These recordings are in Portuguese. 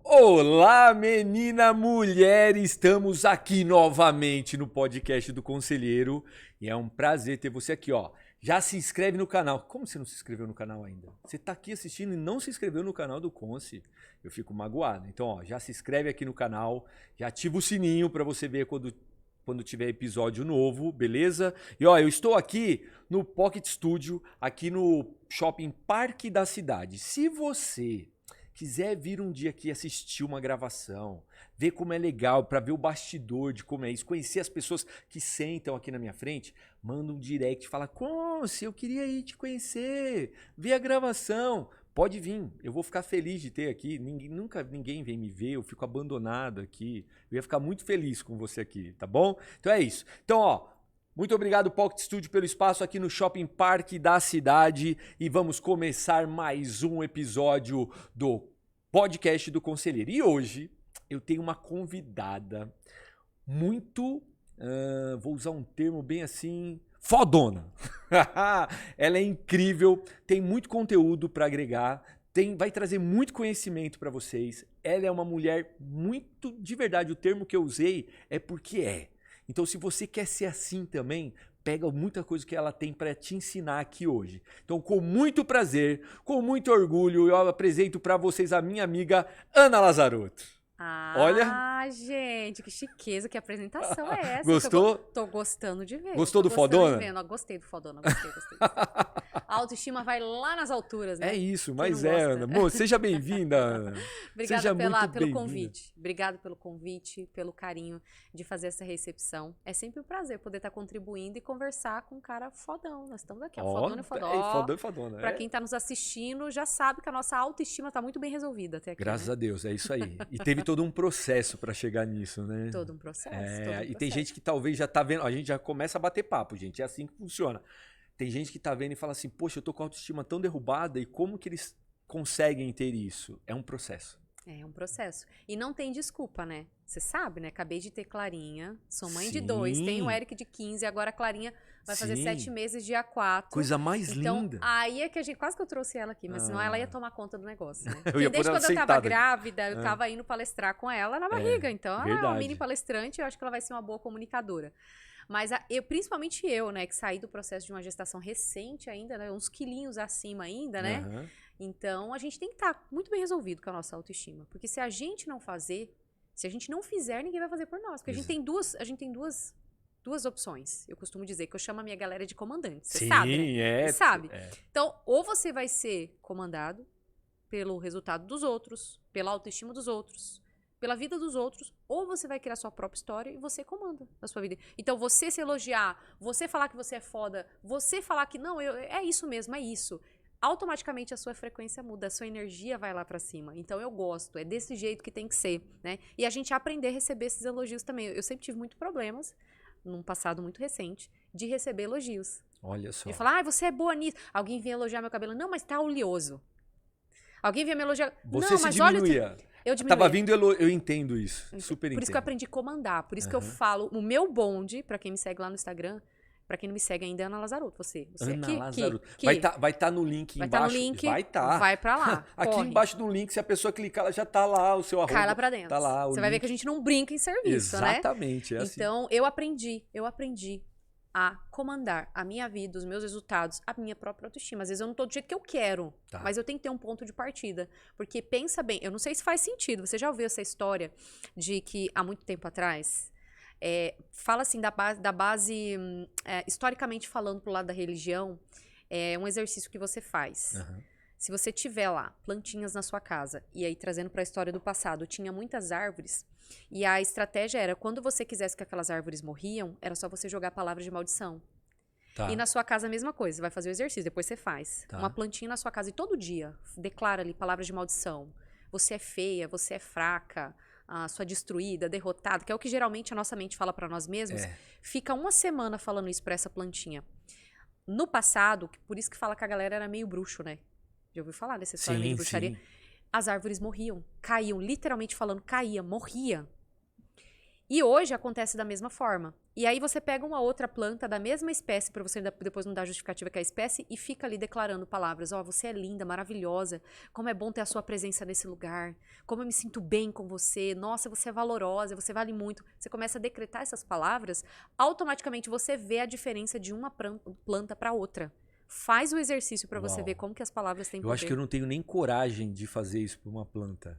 Olá, menina, mulher, estamos aqui novamente no podcast do Conselheiro e é um prazer ter você aqui, ó. Já se inscreve no canal. Como você não se inscreveu no canal ainda? Você tá aqui assistindo e não se inscreveu no canal do Conce. Eu fico magoado. Então, ó, já se inscreve aqui no canal, já ativa o sininho pra você ver quando tiver episódio novo, beleza? E ó, eu estou aqui no Pocket Studio, aqui no Shopping Parque da Cidade. Se você quiser vir um dia aqui assistir uma gravação, ver como é legal, para ver o bastidor de como é isso, conhecer as pessoas que sentam aqui na minha frente, manda um direct, fala, Conce, eu queria ir te conhecer, ver a gravação. Pode vir, eu vou ficar feliz de ter aqui. Nunca ninguém vem me ver, eu fico abandonado aqui. Eu ia ficar muito feliz com você aqui, tá bom? Então é isso. Então, ó, muito obrigado, Pocket Studio, pelo espaço aqui no Shopping Parque da Cidade. E vamos começar mais um episódio do podcast do Conselheiro. E hoje eu tenho uma convidada muito, vou usar um termo bem assim, fodona. Ela é incrível, tem muito conteúdo para agregar, vai trazer muito conhecimento para vocês. Ela é uma mulher muito, de verdade, o termo que eu usei é porque é. Então, se você quer ser assim também, pega muita coisa que ela tem para te ensinar aqui hoje. Então, com muito prazer, com muito orgulho, eu apresento para vocês a minha amiga Ana Lazarotto. Olha, Gente, que chiqueza, que apresentação é essa? gostou? Tô gostando de ver. Gostou do gostando fodona? de ver. Não, gostei do fodona, gostei. A autoestima vai lá nas alturas, né? É isso, Quem mas não gosta? Ana. Moça, seja bem-vinda, Ana. Obrigada Seja muito pelo bem-vinda. convite. Obrigado pelo convite, pelo carinho de fazer essa recepção. É sempre um prazer poder estar contribuindo e conversar com um cara fodão. Nós estamos aqui, ó, fodona e fodona. Fodão e fodona. Pra quem tá nos assistindo, já sabe que a nossa autoestima tá muito bem resolvida até aqui, Graças né? a Deus, é isso aí. E teve todo um processo para chegar nisso, né? Todo um processo. E tem gente que talvez já tá vendo, a gente já começa a bater papo, gente, é assim que funciona. Tem gente que tá vendo e fala assim, poxa, eu tô com a autoestima tão derrubada e como que eles conseguem ter isso? É um processo. É um processo. E não tem desculpa, né? Você sabe, né? Acabei de ter Clarinha, sou mãe de 2, tenho o Eric de 15, agora a Clarinha vai fazer 7 meses, dia 4. Coisa mais então, linda. Aí é que a gente, quase que eu trouxe ela aqui, mas senão ela ia tomar conta do negócio, né? Eu ia desde pôr ela quando eu tava sentada. grávida, eu tava indo palestrar com ela na barriga. Então, ela é uma verdade. mini palestrante, eu acho que ela vai ser uma boa comunicadora. Mas principalmente eu, né, que saí do processo de uma gestação recente ainda, né, uns quilinhos acima ainda, né? Uhum. Então, a gente tem que estar muito bem resolvido com a nossa autoestima. Porque se a gente não fazer, se a gente não fizer, ninguém vai fazer por nós. Porque a gente tem duas opções. Eu costumo dizer que eu chamo a minha galera de comandante. Você sabe, né? Você sabe. Então, ou você vai ser comandado pelo resultado dos outros, pela autoestima dos outros, pela vida dos outros, ou você vai criar sua própria história e você comanda a sua vida. Então, você se elogiar, você falar que você é foda, você falar que não, é isso mesmo, é isso. Automaticamente a sua frequência muda, a sua energia vai lá pra cima. Então eu gosto, é desse jeito que tem que ser, né? E a gente aprender a receber esses elogios também. Eu sempre tive muitos problemas, num passado muito recente, de receber elogios. Olha só. De falar, você é boa nisso. Alguém vinha elogiar meu cabelo, não, mas tá oleoso. Alguém vinha me elogiar, Você não, se mas diminuía. olha... Eu diminuía. Tava vindo, eu entendo isso, super entendo. Por isso que eu aprendi a comandar, por isso que eu falo, o meu bonde, pra quem me segue lá no Instagram, pra quem não me segue ainda, é Ana Lazarotto. Você Ana aqui, Lazarotto. aqui. Vai tá no link Vai embaixo. tá no link, Vai tá. vai pra lá. Aqui corre. embaixo do link, se a pessoa clicar, ela já tá lá, o seu arroba. Cai lá pra dentro. Tá lá, Você vai ver que a gente não brinca em serviço, né? Exatamente, é assim. Então, eu aprendi a comandar a minha vida, os meus resultados, a minha própria autoestima. Às vezes eu não tô do jeito que eu quero, mas eu tenho que ter um ponto de partida. Porque pensa bem, eu não sei se faz sentido, você já ouviu essa história de que há muito tempo atrás, fala assim da base historicamente falando pro lado da religião, é um exercício que você faz. Se você tiver lá plantinhas na sua casa, e aí trazendo para a história do passado, tinha muitas árvores, e a estratégia era, quando você quisesse que aquelas árvores morriam, era só você jogar palavras de maldição. Tá. E na sua casa a mesma coisa, você vai fazer o exercício, depois você faz. Tá. Uma plantinha na sua casa, e todo dia declara ali palavras de maldição. Você é feia, você é fraca, sua destruída, derrotada, que é o que geralmente a nossa mente fala para nós mesmos. Fica uma semana falando isso para essa plantinha. No passado, por isso que fala que a galera era meio bruxo, né? Já ouviu falar dessa história de bruxaria? As árvores morriam, caíam, literalmente falando, caía, morria. E hoje acontece da mesma forma. E aí você pega uma outra planta da mesma espécie, para você depois não dar justificativa que é a espécie, e fica ali declarando palavras. Ó, você é linda, maravilhosa, como é bom ter a sua presença nesse lugar, como eu me sinto bem com você, nossa, você é valorosa, você vale muito. Você começa a decretar essas palavras, automaticamente você vê a diferença de uma planta para outra. Faz o exercício para você ver como que as palavras têm poder. Eu acho que eu não tenho nem coragem de fazer isso para uma planta.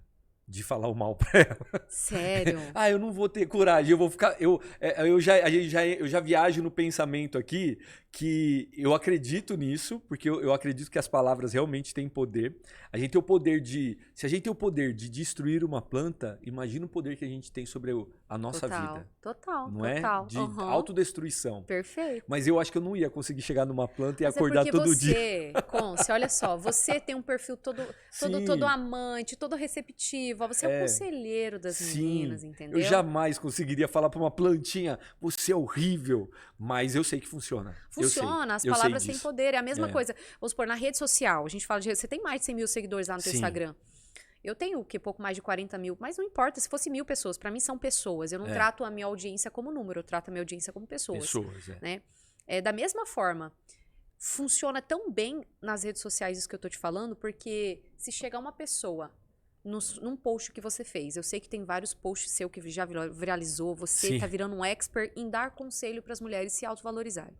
De falar o mal pra ela. Sério? Eu não vou ter coragem, eu vou ficar. Eu já viajo no pensamento aqui que eu acredito nisso, porque eu acredito que as palavras realmente têm poder. A gente tem o poder de. Se a gente tem o poder de destruir uma planta, imagina o poder que a gente tem sobre a nossa vida. Total. Não é? De autodestruição. Perfeito. Mas eu acho que eu não ia conseguir chegar numa planta e acordar todo dia. Conce, olha só, você tem um perfil todo amante, todo receptivo. Você é o conselheiro das meninas, entendeu? Eu jamais conseguiria falar pra uma plantinha, você é horrível, mas eu sei que funciona. Funciona, as palavras têm poder. É a mesma coisa. Vamos supor, na rede social, a gente fala de... Você tem mais de 100 mil seguidores lá no seu Instagram. Eu tenho, pouco mais de 40 mil, mas não importa, se fosse 1000 pessoas, pra mim são pessoas. Eu não trato a minha audiência como número, eu trato a minha audiência como pessoas. Né? Da mesma forma, funciona tão bem nas redes sociais isso que eu tô te falando, porque se chegar uma pessoa num post que você fez, eu sei que tem vários posts seu que já viralizou, você tá virando um expert em dar conselho para as mulheres se autovalorizarem.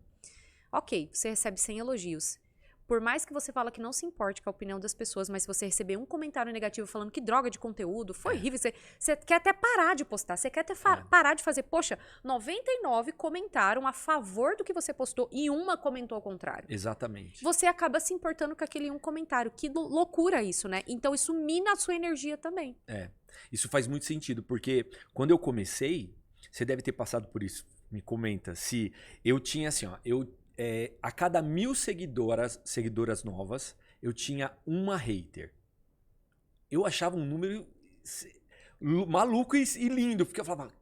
Ok, você recebe 100 elogios. Por mais que você fala que não se importe com a opinião das pessoas, mas se você receber um comentário negativo falando que droga de conteúdo, foi horrível, você quer até parar de postar, você quer até parar de fazer. Poxa, 99 comentaram a favor do que você postou e uma comentou ao contrário. Exatamente. Você acaba se importando com aquele um comentário. Que loucura isso, né? Então isso mina a sua energia também. Isso faz muito sentido, porque quando eu comecei, você deve ter passado por isso. Me comenta se eu tinha assim, ó, a cada 1000 seguidoras novas, eu tinha uma hater. Eu achava um número maluco e lindo, porque eu falava,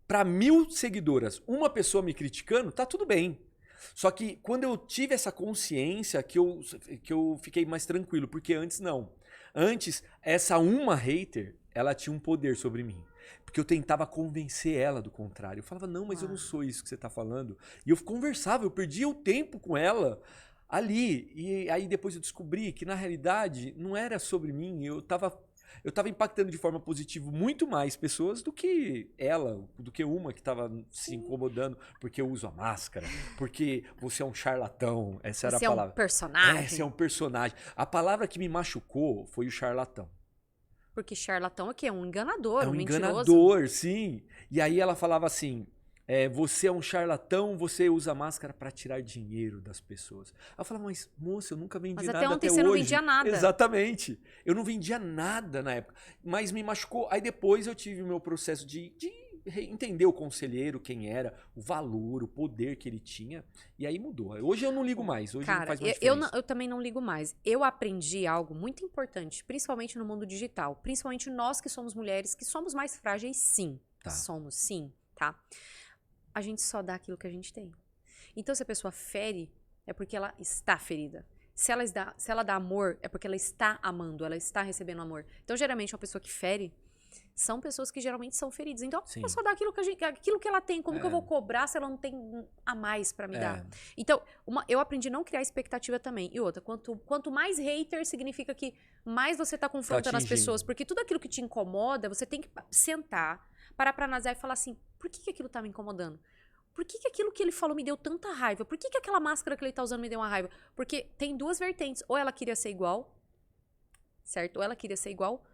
pra 1000 seguidoras, uma pessoa me criticando, tá tudo bem. Só que quando eu tive essa consciência que eu fiquei mais tranquilo, porque antes não. Antes, essa uma hater, ela tinha um poder sobre mim. Porque eu tentava convencer ela do contrário. Eu falava, não, mas eu não sou isso que você tá falando. E eu conversava, eu perdia o tempo com ela ali. E aí depois eu descobri que na realidade não era sobre mim. Eu tava impactando de forma positiva muito mais pessoas do que ela, do que uma que estava se incomodando porque eu uso a máscara, porque você é um charlatão. Essa era a palavra. Você é um personagem. Você é um personagem. A palavra que me machucou foi o charlatão. Porque charlatão é o quê? Um enganador, um mentiroso. Enganador, sim. E aí ela falava assim, você é um charlatão, você usa máscara para tirar dinheiro das pessoas. Eu falava, mas moça, eu nunca vendi nada até hoje. Mas até ontem você não vendia nada. Exatamente. Eu não vendia nada na época. Mas me machucou. Aí depois eu tive o meu processo de entender o conselheiro, quem era, o valor, o poder que ele tinha. E aí mudou. Hoje eu não ligo mais. Hoje não faz mais diferença. Eu também não ligo mais. Eu aprendi algo muito importante, principalmente no mundo digital. Principalmente nós que somos mulheres, que somos mais frágeis, sim. Somos, sim, tá? A gente só dá aquilo que a gente tem. Então, se a pessoa fere, é porque ela está ferida. Se ela dá amor, é porque ela está amando, ela está recebendo amor. Então, geralmente, uma pessoa que fere são pessoas que geralmente são feridas. Então, a pessoa dá aquilo que ela tem. Como que eu vou cobrar se ela não tem a mais pra me dar? Então, eu aprendi a não criar expectativa também. E outra, quanto mais hater, significa que mais você tá confrontando as pessoas. Porque tudo aquilo que te incomoda, você tem que sentar, parar pra analisar e falar assim, por que aquilo tá me incomodando? Por que aquilo que ele falou me deu tanta raiva? Por que aquela máscara que ele tá usando me deu uma raiva? Porque tem duas vertentes. Ou ela queria ser igual, certo? Ou ela queria ser igual,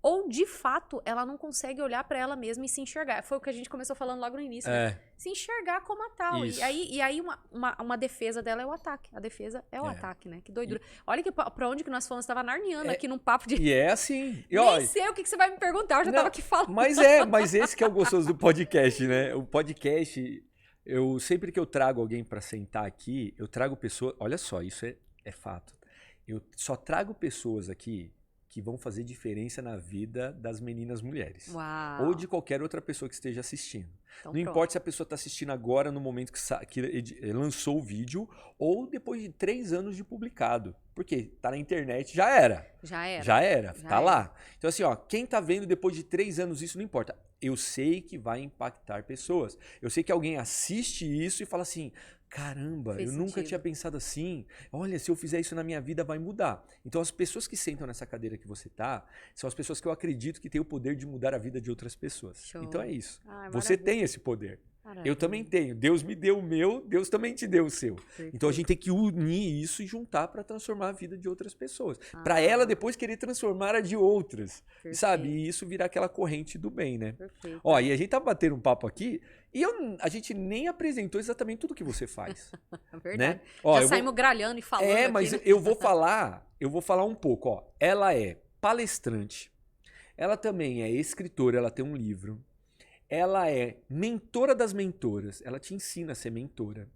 ou, de fato, ela não consegue olhar pra ela mesma e se enxergar. Foi o que a gente começou falando logo no início. Né? Se enxergar como a tal. E aí uma defesa dela é o ataque. A defesa é o ataque, né? Que doidura. Olha pra onde que nós fomos. Estava narniando aqui num papo de... E é assim. Nem sei o que você vai me perguntar. Eu já tava aqui falando. Mas esse que é o gostoso do podcast, né? O podcast... sempre que eu trago alguém pra sentar aqui, eu trago pessoas... Olha só, isso é fato. Eu só trago pessoas aqui que vão fazer diferença na vida das meninas mulheres. Uau. Ou de qualquer outra pessoa que esteja assistindo. Então, não importa se a pessoa está assistindo agora, no momento que lançou o vídeo, ou depois de 3 anos de publicado. Porque tá na internet, já era. Tá lá. Então assim, ó, quem tá vendo depois de 3 anos, isso não importa. eu sei que vai impactar pessoas. Eu sei que alguém assiste isso e fala assim, caramba, Fez eu nunca sentido. tinha pensado assim. Olha, se eu fizer isso na minha vida, vai mudar. Então, as pessoas que sentam nessa cadeira que você tá, são as pessoas que eu acredito que têm o poder de mudar a vida de outras pessoas. Show. Então é isso. Ai, Você maravilha. tem esse poder. Maravilha. Eu também tenho. Deus me deu o meu, Deus também te deu o seu. Perfeito. Então a gente tem que unir isso e juntar para transformar a vida de outras pessoas. Ah. Para ela depois querer transformar a de outras. Perfeito. Sabe? E isso virar aquela corrente do bem, né? Perfeito. Ó, e a gente tá batendo um papo aqui e a gente nem apresentou exatamente tudo que você faz. Verdade. Né? Ó, Já saímos gralhando e falando aqui, mas né? eu vou falar um pouco, ó. Ela é palestrante, ela também é escritora, ela tem um livro. Ela é mentora das mentoras. Ela te ensina a ser mentora.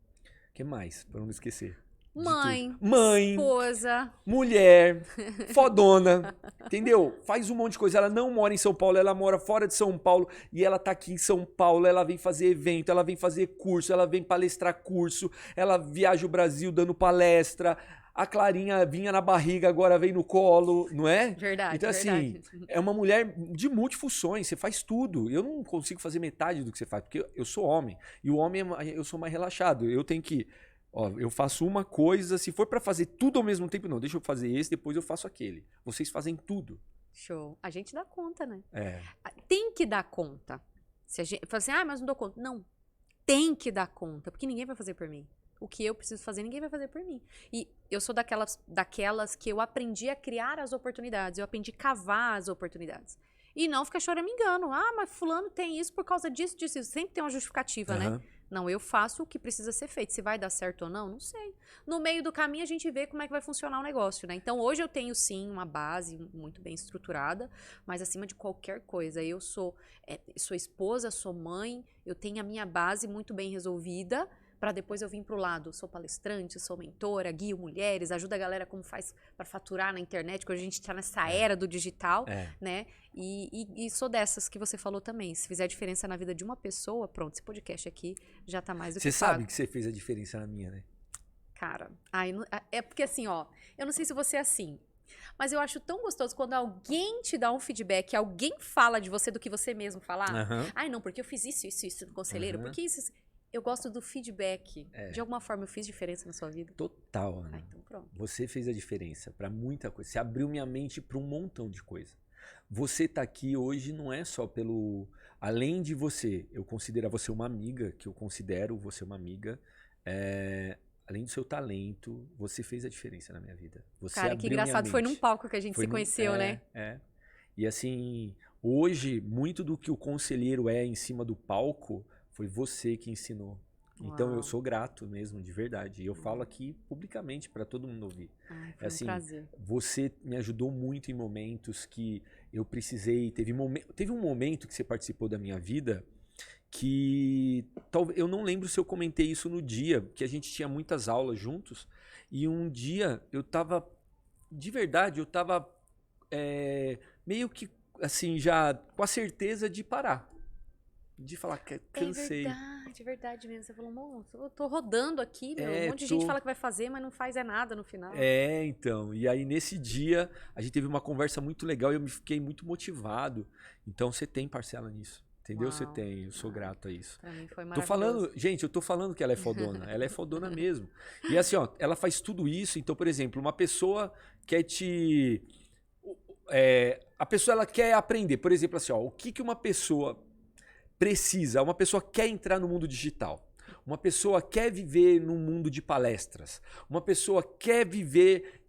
O que mais? Para não esquecer. Mãe, Mãe, esposa. mulher, fodona, entendeu? Faz um monte de coisa. Ela não mora em São Paulo, ela mora fora de São Paulo e ela tá aqui em São Paulo. Ela vem fazer evento, ela vem fazer curso, ela vem palestrar curso, ela viaja o Brasil dando palestra. A Clarinha vinha na barriga, agora vem no colo, não é? Verdade, então, assim, é uma mulher de multifunções, você faz tudo. Eu não consigo fazer metade do que você faz, porque eu sou homem. E o homem, eu sou mais relaxado. Eu tenho que... Ó, eu faço uma coisa, se for pra fazer tudo ao mesmo tempo, não, deixa eu fazer esse, depois eu faço aquele. Vocês fazem tudo. Show. A gente dá conta, né? É. Tem que dar conta. Se a gente fala assim, mas não dou conta. Não. Tem que dar conta, porque ninguém vai fazer por mim. O que eu preciso fazer, ninguém vai fazer por mim. E eu sou daquelas que eu aprendi a criar as oportunidades, eu aprendi a cavar as oportunidades. E não ficar choramingando. Mas fulano tem isso por causa disso, disso, isso. Sempre tem uma justificativa, né? Não, eu faço o que precisa ser feito. Se vai dar certo ou não, não sei. No meio do caminho a gente vê como é que vai funcionar o negócio, né? Então hoje eu tenho sim uma base muito bem estruturada, mas acima de qualquer coisa, eu sou esposa, sou mãe, eu tenho a minha base muito bem resolvida, para depois eu vir pro lado, sou palestrante, sou mentora, guio mulheres, ajuda a galera como faz para faturar na internet, porque a gente tá nessa era do digital, né? E sou dessas que você falou também. Se fizer diferença na vida de uma pessoa, pronto, esse podcast aqui já tá mais do que Você sabe pago. que você fez a diferença na minha, né? Cara, é porque assim, ó, eu não sei se você é assim, mas eu acho tão gostoso quando alguém te dá um feedback, alguém fala de você do que você mesmo falar. Ai, não, porque eu fiz isso no conselheiro, porque isso... Eu gosto do feedback. De alguma forma eu fiz diferença na sua vida? Total, Ana. Então pronto. Você fez a diferença pra muita coisa. Você abriu minha mente pra um montão de coisa. Você tá aqui hoje não é só pelo... Além de você, eu considero você uma amiga, que eu considero você uma amiga. Além do seu talento, você fez a diferença na minha vida. Você Cara, que engraçado. Foi num palco que a gente se conheceu, né? E assim, hoje, muito do que o conselheiro é em cima do palco... Foi você que ensinou. Então eu sou grato mesmo, de verdade. E eu falo aqui publicamente para todo mundo ouvir. Foi um prazer. Você me ajudou muito em momentos que eu precisei. Teve um momento que você participou da minha vida que eu não lembro se eu comentei isso no dia, que a gente tinha muitas aulas juntos. E um dia eu tava, de verdade, eu tava meio que assim, já com a certeza de parar. De falar que cansei. É verdade mesmo. Você falou, moço, eu tô rodando aqui, meu. Um monte de gente fala que vai fazer, mas não faz nada no final. Então. E aí nesse dia a gente teve uma conversa muito legal e eu me fiquei muito motivado. Então você tem parcela nisso. Entendeu? Você tem. Eu sou grato a isso. Pra mim foi maravilhoso. Eu tô falando que ela é fodona. Ela é fodona mesmo. E assim, ó, ela faz tudo isso. Então, por exemplo, uma pessoa quer a pessoa ela quer aprender. Por exemplo, assim, ó, o que uma pessoa precisa, uma pessoa quer entrar no mundo digital, uma pessoa quer viver num mundo de palestras, uma pessoa quer viver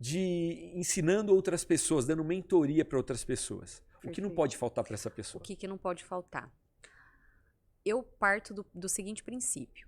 ensinando outras pessoas, dando mentoria para outras pessoas. Perfeito. O que não pode faltar para essa pessoa? O que não pode faltar? Eu parto do seguinte princípio.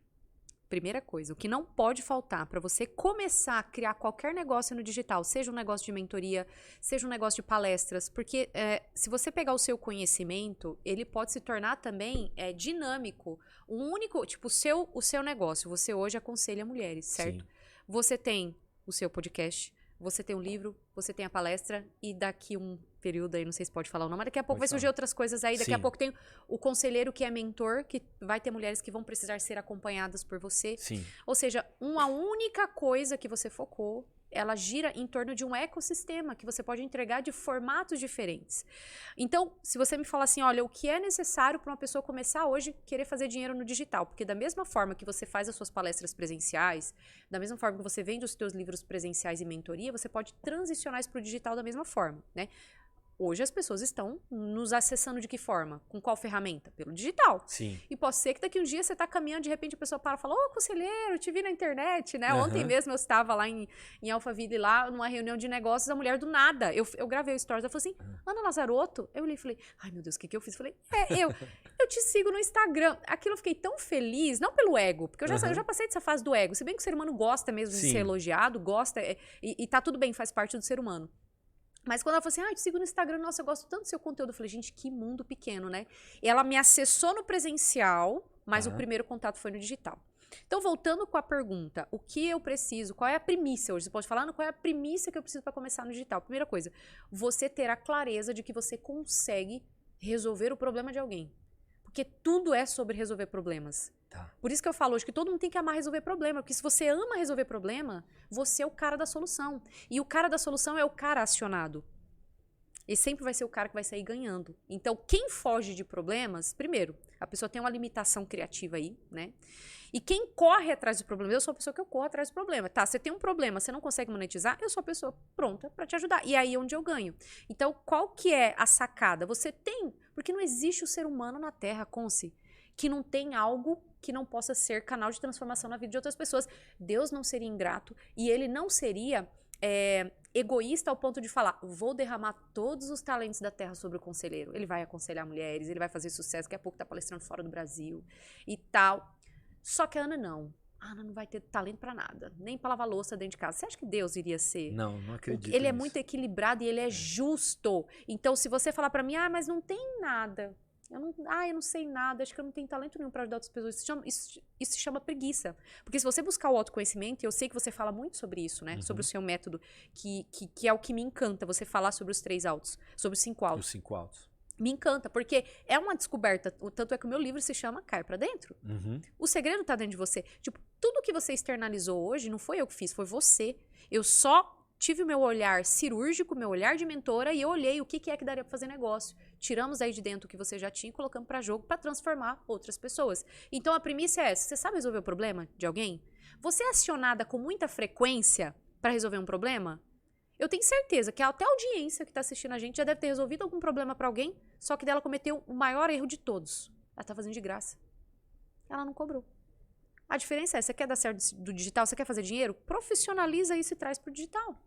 Primeira coisa, o que não pode faltar para você começar a criar qualquer negócio no digital, seja um negócio de mentoria, seja um negócio de palestras, porque se você pegar o seu conhecimento, ele pode se tornar também dinâmico. Um único, tipo, o seu negócio, você hoje aconselha mulheres, certo? Sim. Você tem o seu podcast, você tem um livro, você tem a palestra e daqui um período aí, não sei se pode falar o nome, mas daqui a pouco vai surgir outras coisas aí, daqui a pouco tem o conselheiro que é mentor, que vai ter mulheres que vão precisar ser acompanhadas por você. Sim. Ou seja, uma única coisa que você focou ela gira em torno de um ecossistema que você pode entregar de formatos diferentes. Então, se você me fala assim, olha, o que é necessário para uma pessoa começar hoje a querer fazer dinheiro no digital? Porque da mesma forma que você faz as suas palestras presenciais, da mesma forma que você vende os seus livros presenciais e mentoria, você pode transicionar isso para o digital da mesma forma, né? Hoje as pessoas estão nos acessando de que forma? Com qual ferramenta? Pelo digital. Sim. E pode ser que daqui um dia você está caminhando, de repente a pessoa para e fala, ô, conselheiro, te vi na internet, né? Uhum. Ontem mesmo eu estava lá em Alphaville, lá numa reunião de negócios, a mulher do nada. Eu gravei o stories, ela falou assim, Ana Lazarotto? Eu olhei e falei, ai meu Deus, o que eu fiz? Falei, eu te sigo no Instagram. Aquilo eu fiquei tão feliz, não pelo ego, porque eu já passei dessa fase do ego. Se bem que o ser humano gosta mesmo de ser elogiado, gosta, e tá tudo bem, faz parte do ser humano. Mas quando ela falou assim, eu te sigo no Instagram, nossa, eu gosto tanto do seu conteúdo. Eu falei, gente, que mundo pequeno, né? E ela me acessou no presencial, mas o primeiro contato foi no digital. Então, voltando com a pergunta, o que eu preciso, qual é a primícia hoje? Você pode falar, qual é a primícia que eu preciso para começar no digital? Primeira coisa, você ter a clareza de que você consegue resolver o problema de alguém. Porque tudo é sobre resolver problemas. Tá. Por isso que eu falo hoje que todo mundo tem que amar resolver problema. Porque se você ama resolver problema, você é o cara da solução. E o cara da solução é o cara acionado. E sempre vai ser o cara que vai sair ganhando. Então, quem foge de problemas, primeiro, a pessoa tem uma limitação criativa aí, né? E quem corre atrás do problema, eu sou a pessoa que eu corro atrás do problema. Tá, você tem um problema, você não consegue monetizar, eu sou a pessoa pronta para te ajudar. E aí é onde eu ganho. Então, qual que é a sacada? Você tem, porque não existe o ser humano na Terra, Conce, que não tem algo que não possa ser canal de transformação na vida de outras pessoas. Deus não seria ingrato e ele não seria egoísta ao ponto de falar, vou derramar todos os talentos da terra sobre o conselheiro. Ele vai aconselhar mulheres, ele vai fazer sucesso, daqui a pouco tá palestrando fora do Brasil e tal. Só que a Ana não. A Ana não vai ter talento pra nada, nem pra lavar louça dentro de casa. Você acha que Deus iria ser? Não acredito Ele é nisso. muito equilibrado e ele é justo. Então, se você falar pra mim, mas não tem nada... eu não sei nada, acho que eu não tenho talento nenhum para ajudar outras pessoas. Isso se chama preguiça. Porque se você buscar o autoconhecimento, e eu sei que você fala muito sobre isso, né? Sobre o seu método, que é o que me encanta, você falar sobre os 3 autos, sobre os 5 autos. Os 5 autos. Me encanta, porque é uma descoberta. Tanto é que o meu livro se chama Cai Pra Dentro. O segredo tá dentro de você. Tipo, tudo que você externalizou hoje, não foi eu que fiz, foi você. Eu só tive o meu olhar cirúrgico, meu olhar de mentora, e eu olhei o que é que daria pra fazer negócio. Tiramos aí de dentro o que você já tinha e colocamos pra jogo pra transformar outras pessoas. Então a premissa é essa. Você sabe resolver o problema de alguém? Você é acionada com muita frequência pra resolver um problema? Eu tenho certeza que até a audiência que tá assistindo a gente já deve ter resolvido algum problema pra alguém, só que dela cometeu o maior erro de todos. Ela tá fazendo de graça. Ela não cobrou. A diferença é, você quer dar certo do digital, você quer fazer dinheiro? Profissionaliza isso e traz pro digital.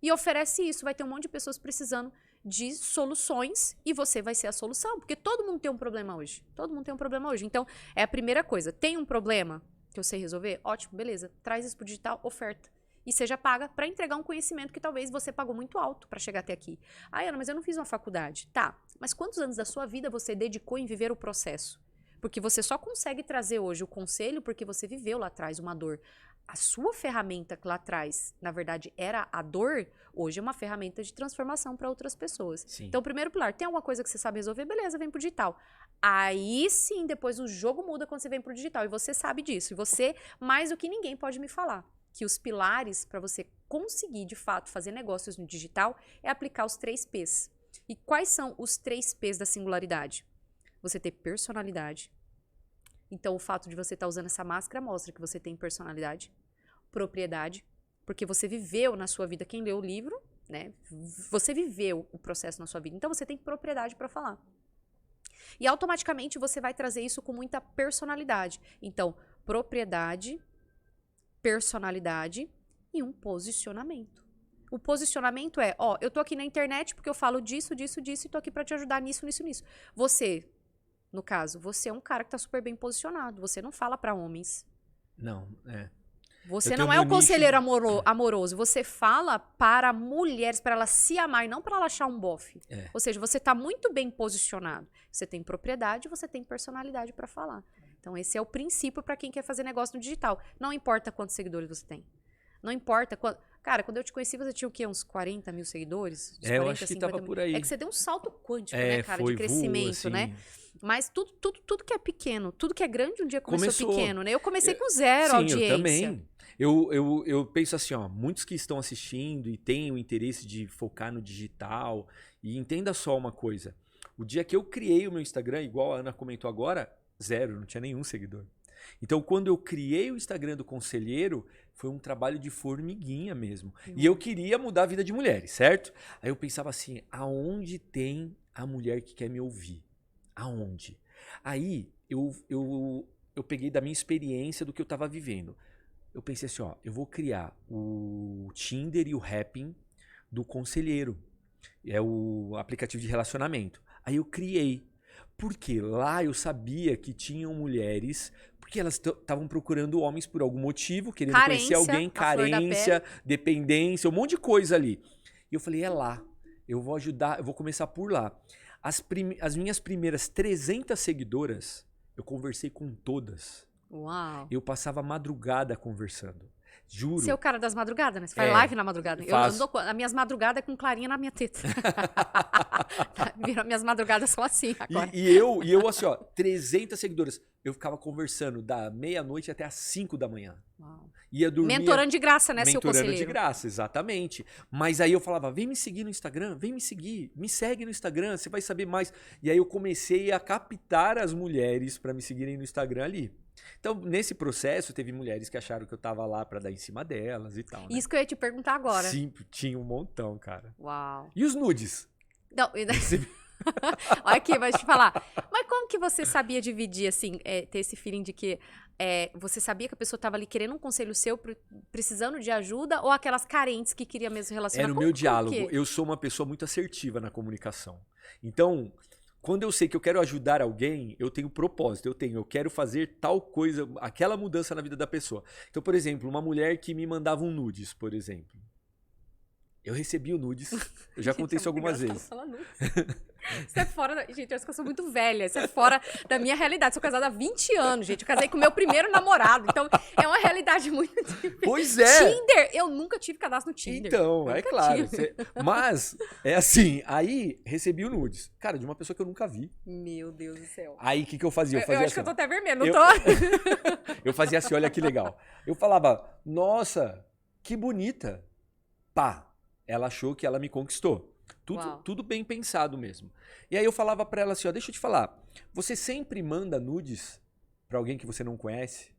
E oferece isso, vai ter um monte de pessoas precisando de soluções e você vai ser a solução, porque todo mundo tem um problema hoje. Todo mundo tem um problema hoje. Então, é a primeira coisa. Tem um problema que eu sei resolver? Ótimo, beleza. Traz isso pro digital, oferta. E seja paga para entregar um conhecimento que talvez você pagou muito alto para chegar até aqui. Ana, mas eu não fiz uma faculdade. Tá, mas quantos anos da sua vida você dedicou em viver o processo? Porque você só consegue trazer hoje o conselho porque você viveu lá atrás uma dor. A sua ferramenta que lá atrás, na verdade, era a dor, hoje é uma ferramenta de transformação para outras pessoas. Sim. Então, primeiro pilar, tem alguma coisa que você sabe resolver? Beleza, vem pro digital. Aí sim, depois o jogo muda quando você vem pro digital. E você sabe disso. E você, mais do que ninguém, pode me falar que os pilares para você conseguir, de fato, fazer negócios no digital é aplicar os 3 P's. E quais são os 3 P's da singularidade? Você ter personalidade. Então, o fato de você estar usando essa máscara mostra que você tem personalidade. Propriedade, porque você viveu na sua vida, quem leu o livro, né? Você viveu o processo na sua vida. Então, você tem propriedade para falar. E, automaticamente, você vai trazer isso com muita personalidade. Então, propriedade, personalidade e um posicionamento. O posicionamento é, eu tô aqui na internet porque eu falo disso, disso, disso e tô aqui para te ajudar nisso, nisso, nisso. Você... No caso, você é um cara que tá super bem posicionado. Você não fala pra homens. Não, Você não é o conselheiro amoroso. Você fala para mulheres, para elas se amar e não para ela achar um bofe. Ou seja, você tá muito bem posicionado. Você tem propriedade, você tem personalidade pra falar. Então, esse é o princípio pra quem quer fazer negócio no digital. Não importa quantos seguidores você tem. Não importa quanto... Cara, quando eu te conheci, você tinha o quê? Uns 40 mil seguidores? 40, eu acho que tava por aí. É que você deu um salto quântico, né, cara? De crescimento, assim... né? Mas tudo que é pequeno, tudo que é grande um dia começou pequeno, né? Eu comecei com 0 audiência. Eu também. Eu penso assim, ó, muitos que estão assistindo e têm o interesse de focar no digital, e entenda só uma coisa. O dia que eu criei o meu Instagram, igual a Ana comentou agora, 0, não tinha nenhum seguidor. Então, quando eu criei o Instagram do Conselheiro, foi um trabalho de formiguinha mesmo. E eu queria mudar a vida de mulheres, certo? Aí eu pensava assim, aonde tem a mulher que quer me ouvir? Aonde? Aí eu peguei da minha experiência do que eu estava vivendo. Eu pensei assim, ó, eu vou criar o Tinder e o Happn do Conselheiro. É o aplicativo de relacionamento. Aí eu criei. Porque lá eu sabia que tinham mulheres, porque elas estavam procurando homens por algum motivo, querendo conhecer alguém, carência, dependência, um monte de coisa ali. E eu falei, é lá. Eu vou ajudar, eu vou começar por lá. As minhas primeiras 300 seguidoras, eu conversei com todas. Uau. Eu passava a madrugada conversando. Juro. Você é o cara das madrugadas, né? Você faz live na madrugada. Eu dou, as minhas madrugadas é com clarinha na minha teta. Minhas madrugadas são assim agora. E eu assim, ó, 300 seguidoras. Eu ficava conversando da meia-noite até às 5 da manhã. Uau. Ia dormir. Mentorando de graça, né, seu conselheiro? Mentorando de graça, exatamente. Mas aí eu falava, vem me seguir no Instagram, vem me seguir, me segue no Instagram, você vai saber mais. E aí eu comecei a captar as mulheres para me seguirem no Instagram ali. Então, nesse processo, teve mulheres que acharam que eu tava lá pra dar em cima delas e tal, né? Isso que eu ia te perguntar agora. Sim, tinha um montão, cara. Uau. E os nudes? Não, olha aqui, vai te falar. Mas como que você sabia dividir, assim, ter esse feeling de que você sabia que a pessoa tava ali querendo um conselho seu, precisando de ajuda, ou aquelas carentes que queria mesmo relacionar? Era o meu diálogo. Eu sou uma pessoa muito assertiva na comunicação. Então, quando eu sei que eu quero ajudar alguém, eu tenho propósito, eu quero fazer tal coisa, aquela mudança na vida da pessoa. Então, por exemplo, uma mulher que me mandava um nudes, por exemplo. Eu recebi o nudes, eu já contei isso algumas vezes. Isso é fora da... Gente, eu acho que eu sou muito velha, isso é fora da minha realidade. Sou casada há 20 anos, gente. Eu casei com o meu primeiro namorado, então é uma realidade muito difícil. Pois é! Tinder! Eu nunca tive cadastro no Tinder. Então, é claro. Mas, é assim, aí recebi o nudes. Cara, de uma pessoa que eu nunca vi. Meu Deus do céu. Aí, o que eu fazia? Eu acho que eu tô até vermelho, não tô? Eu fazia assim, olha que legal. Eu falava, nossa, que bonita. Pá, ela achou que ela me conquistou. Tudo bem pensado mesmo. E aí eu falava pra ela assim, ó, deixa eu te falar. Você sempre manda nudes pra alguém que você não conhece?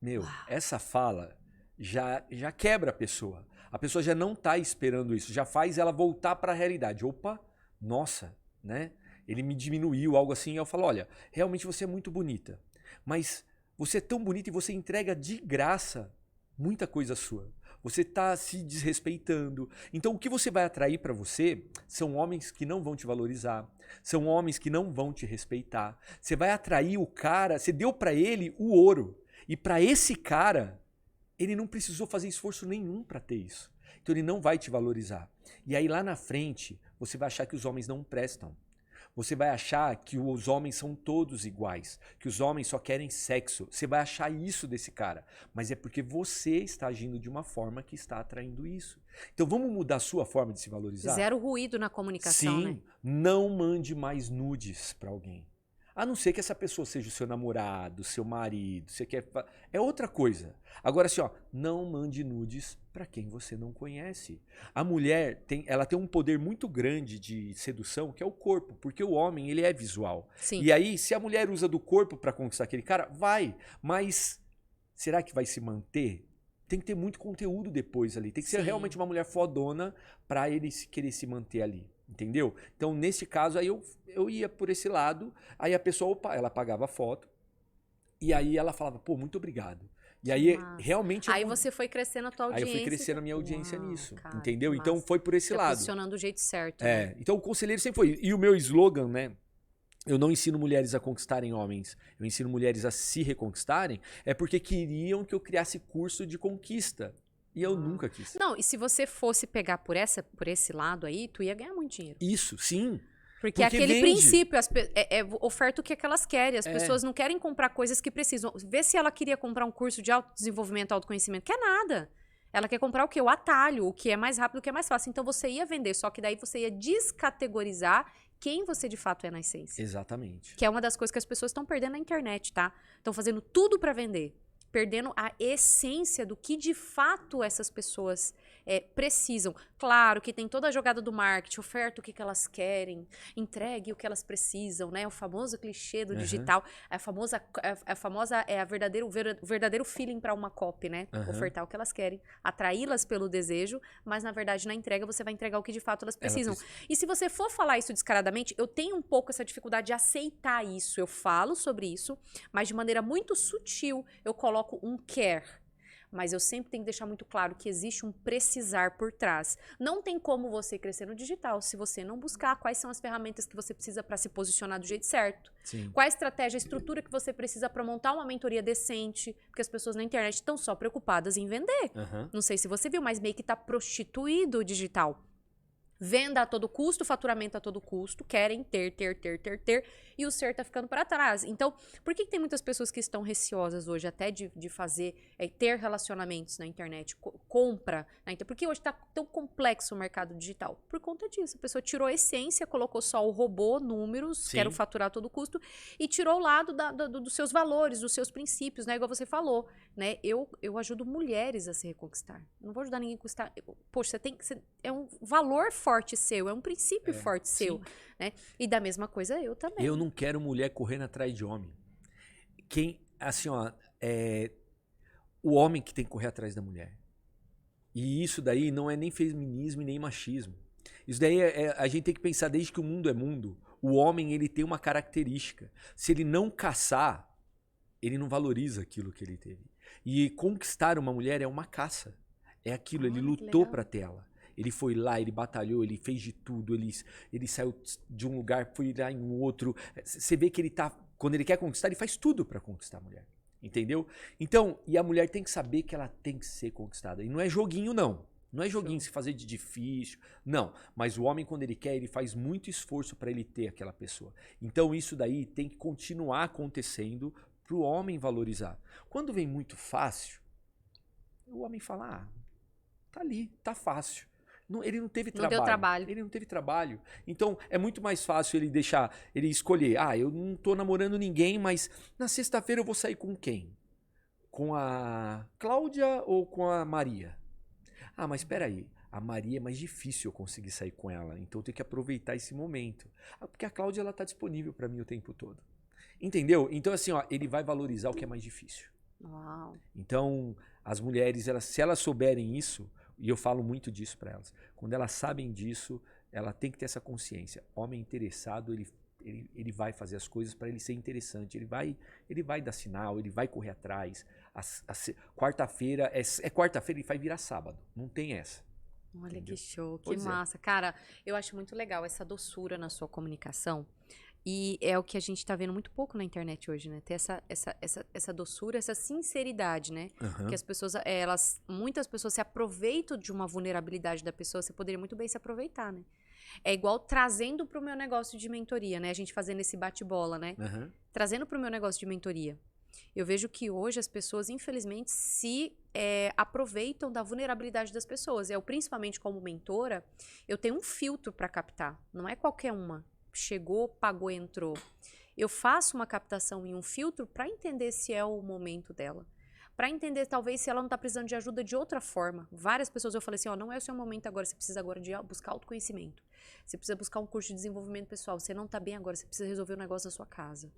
Meu, essa fala já quebra a pessoa. A pessoa já não tá esperando isso. Já faz ela voltar pra realidade. Opa, nossa, né? Ele me diminuiu, algo assim. E eu falo, olha, realmente você é muito bonita. Mas você é tão bonita e você entrega de graça muita coisa sua. Você está se desrespeitando. Então, o que você vai atrair para você são homens que não vão te valorizar. São homens que não vão te respeitar. Você vai atrair o cara, você deu para ele o ouro. E para esse cara, ele não precisou fazer esforço nenhum para ter isso. Então, ele não vai te valorizar. E aí, lá na frente, você vai achar que os homens não prestam. Você vai achar que os homens são todos iguais, que os homens só querem sexo. Você vai achar isso desse cara. Mas é porque você está agindo de uma forma que está atraindo isso. Então vamos mudar a sua forma de se valorizar? Zero ruído na comunicação, né? Sim, não mande mais nudes para alguém. A não ser que essa pessoa seja o seu namorado, seu marido, você quer... É outra coisa. Agora assim, ó, não mande nudes para quem você não conhece. A mulher ela tem um poder muito grande de sedução, que é o corpo, porque o homem, ele é visual. Sim. E aí, se a mulher usa do corpo para conquistar aquele cara, vai. Mas será que vai se manter? Tem que ter muito conteúdo depois ali. Tem que ser realmente uma mulher fodona para ele querer se manter ali. Entendeu? Então, nesse caso, aí eu ia por esse lado, aí a pessoa, opa, ela pagava a foto, e aí ela falava, pô, muito obrigado. E aí, realmente... Aí você foi crescendo a tua audiência. Aí eu fui crescendo a minha audiência nisso, cara, entendeu? Então, foi por esse lado. Funcionando do jeito certo. Né? Então o conselheiro sempre foi. E o meu slogan, né? Eu não ensino mulheres a conquistarem homens, eu ensino mulheres a se reconquistarem, é porque queriam que eu criasse curso de conquista. E eu nunca quis. Não, e se você fosse pegar por esse lado aí, tu ia ganhar muito dinheiro. Isso, sim. Porque aquele vende. Princípio, oferta o que elas querem. As pessoas não querem comprar coisas que precisam. Vê se ela queria comprar um curso de autodesenvolvimento, autoconhecimento. Quer nada. Ela quer comprar o quê? O atalho, o que é mais rápido, o que é mais fácil. Então você ia vender, só que daí você ia descategorizar quem você de fato é na essência. Exatamente. Que é uma das coisas que as pessoas estão perdendo na internet, tá? Estão fazendo tudo pra vender. perdendo a essência do que de fato essas pessoas precisam. Claro que tem toda a jogada do marketing, oferta o que elas querem, entregue o que elas precisam, né? O famoso clichê do digital, o verdadeiro feeling para uma copy, né? Ofertar o que elas querem, atraí-las pelo desejo, mas na verdade na entrega você vai entregar o que de fato elas precisam. E se você for falar isso descaradamente, eu tenho um pouco essa dificuldade de aceitar isso. Eu falo sobre isso, mas de maneira muito sutil eu coloco um quer. Mas eu sempre tenho que deixar muito claro que existe um precisar por trás. Não tem como você crescer no digital se você não buscar quais são as ferramentas que você precisa para se posicionar do jeito certo. Sim. Qual a estratégia, a estrutura que você precisa para montar uma mentoria decente, porque as pessoas na internet estão só preocupadas em vender. Não sei se você viu, mas meio que está prostituído o digital. Venda a todo custo, faturamento a todo custo, querem ter, e o ser tá ficando para trás. Então, por que tem muitas pessoas que estão receosas hoje até de fazer, ter relacionamentos na internet, compra na internet? Porque hoje tá tão complexo o mercado digital? Por conta disso. A pessoa tirou a essência, colocou só o robô, números, quero faturar a todo custo, e tirou o lado dos seus valores, dos seus princípios, né? Igual você falou, né? Eu ajudo mulheres a se reconquistar. Não vou ajudar ninguém a conquistar. Poxa, é um valor forte seu, é um princípio forte seu, né? E da mesma coisa eu também. Eu não quero mulher correndo atrás de homem. O homem que tem que correr atrás da mulher. E isso daí não é nem feminismo e nem machismo. Isso daí a gente tem que pensar desde que o mundo é mundo. O homem, ele tem uma característica. Se ele não caçar, ele não valoriza aquilo que ele teve. E conquistar uma mulher é uma caça. É aquilo, ele lutou para ter ela. Ele foi lá, ele batalhou, ele fez de tudo, ele saiu de um lugar, foi lá em outro. Você vê que quando ele quer conquistar, ele faz tudo para conquistar a mulher. Entendeu? Então, e a mulher tem que saber que ela tem que ser conquistada. E não é joguinho, não. Não é joguinho se fazer de difícil. Não. Mas o homem, quando ele quer, ele faz muito esforço para ele ter aquela pessoa. Então, isso daí tem que continuar acontecendo para o homem valorizar. Quando vem muito fácil, o homem fala, tá ali, tá fácil. Ele não teve trabalho. Não deu trabalho. Ele não teve trabalho. Então, é muito mais fácil ele escolher. Eu não tô namorando ninguém, mas na sexta-feira eu vou sair com quem? Com a Cláudia ou com a Maria? Mas espera aí. A Maria é mais difícil eu conseguir sair com ela. Então, eu tenho que aproveitar esse momento. Porque a Cláudia, ela tá disponível para mim o tempo todo. Entendeu? Então, assim, ele vai valorizar o que é mais difícil. Uau. Então, as mulheres, se elas souberem isso, e eu falo muito disso para elas. Quando elas sabem disso, ela tem que ter essa consciência. Homem interessado, ele vai fazer as coisas para ele ser interessante. Ele vai dar sinal, ele vai correr atrás. Quarta-feira, quarta-feira, ele vai virar sábado. Não tem essa. Olha, entendeu? que show, que Pois massa. Cara, eu acho muito legal essa doçura na sua comunicação. E é o que a gente tá vendo muito pouco na internet hoje, né? Ter essa doçura, essa sinceridade, né? Que as pessoas, muitas pessoas se aproveitam de uma vulnerabilidade da pessoa, você poderia muito bem se aproveitar, né? É igual trazendo pro meu negócio de mentoria, né? A gente fazendo esse bate-bola, né? Trazendo pro meu negócio de mentoria. Eu vejo que hoje as pessoas, infelizmente, se aproveitam da vulnerabilidade das pessoas. Eu, principalmente como mentora, eu tenho um filtro para captar. Não é qualquer uma. Chegou, pagou, entrou. Eu faço uma captação e um filtro para entender se é o momento dela. Para entender, talvez, se ela não está precisando de ajuda de outra forma. Várias pessoas eu falei assim, não é o seu momento agora, você precisa agora de buscar autoconhecimento. Você precisa buscar um curso de desenvolvimento pessoal. Você não está bem agora, você precisa resolver um negócio da sua casa.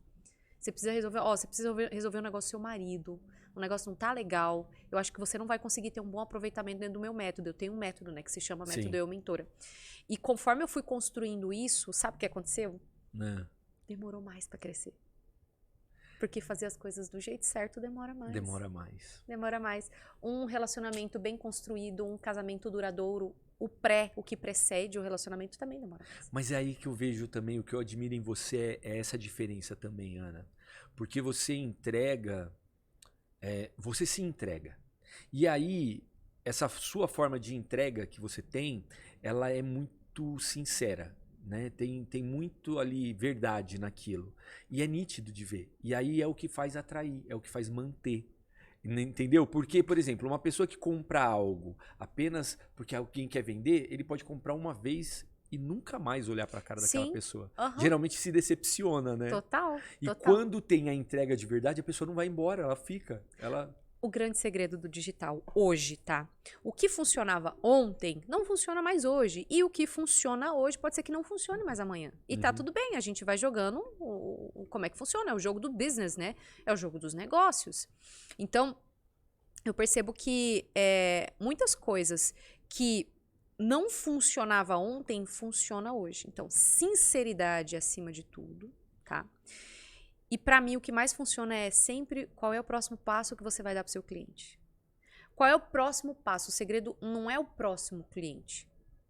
Você precisa resolver um negócio do seu marido. O negócio não tá legal. Eu acho que você não vai conseguir ter um bom aproveitamento dentro do meu método. Eu tenho um método, né, que se chama Método Eu Mentora. E conforme eu fui construindo isso, sabe o que aconteceu? Demorou mais para crescer. Porque fazer as coisas do jeito certo demora mais. Demora mais. Um relacionamento bem construído, um casamento duradouro, o que precede o relacionamento também demora mais. Mas é aí que eu vejo também, o que eu admiro em você é essa diferença também, Ana. Porque você entrega, você se entrega. E aí, essa sua forma de entrega que você tem, ela é muito sincera. Né? Tem muito ali verdade naquilo. E é nítido de ver. E aí é o que faz atrair, é o que faz manter. Entendeu? Porque, por exemplo, uma pessoa que compra algo apenas porque alguém quer vender, ele pode comprar uma vez e nunca mais olhar pra cara daquela Sim. pessoa. Aham. Geralmente se decepciona, né? Total. E total. quando tem a entrega de verdade, a pessoa não vai embora, ela fica. O grande segredo do digital hoje, tá? O que funcionava ontem não funciona mais hoje. E o que funciona hoje pode ser que não funcione mais amanhã. E tá tudo bem, a gente vai jogando como é que funciona. É o jogo do business, né? É o jogo dos negócios. Então, eu percebo que muitas coisas que não funcionava ontem, funciona hoje. Então, sinceridade acima de tudo, tá? E pra mim o que mais funciona é sempre qual é o próximo passo que você vai dar pro seu cliente. Qual é o próximo passo? O segredo não é o próximo cliente.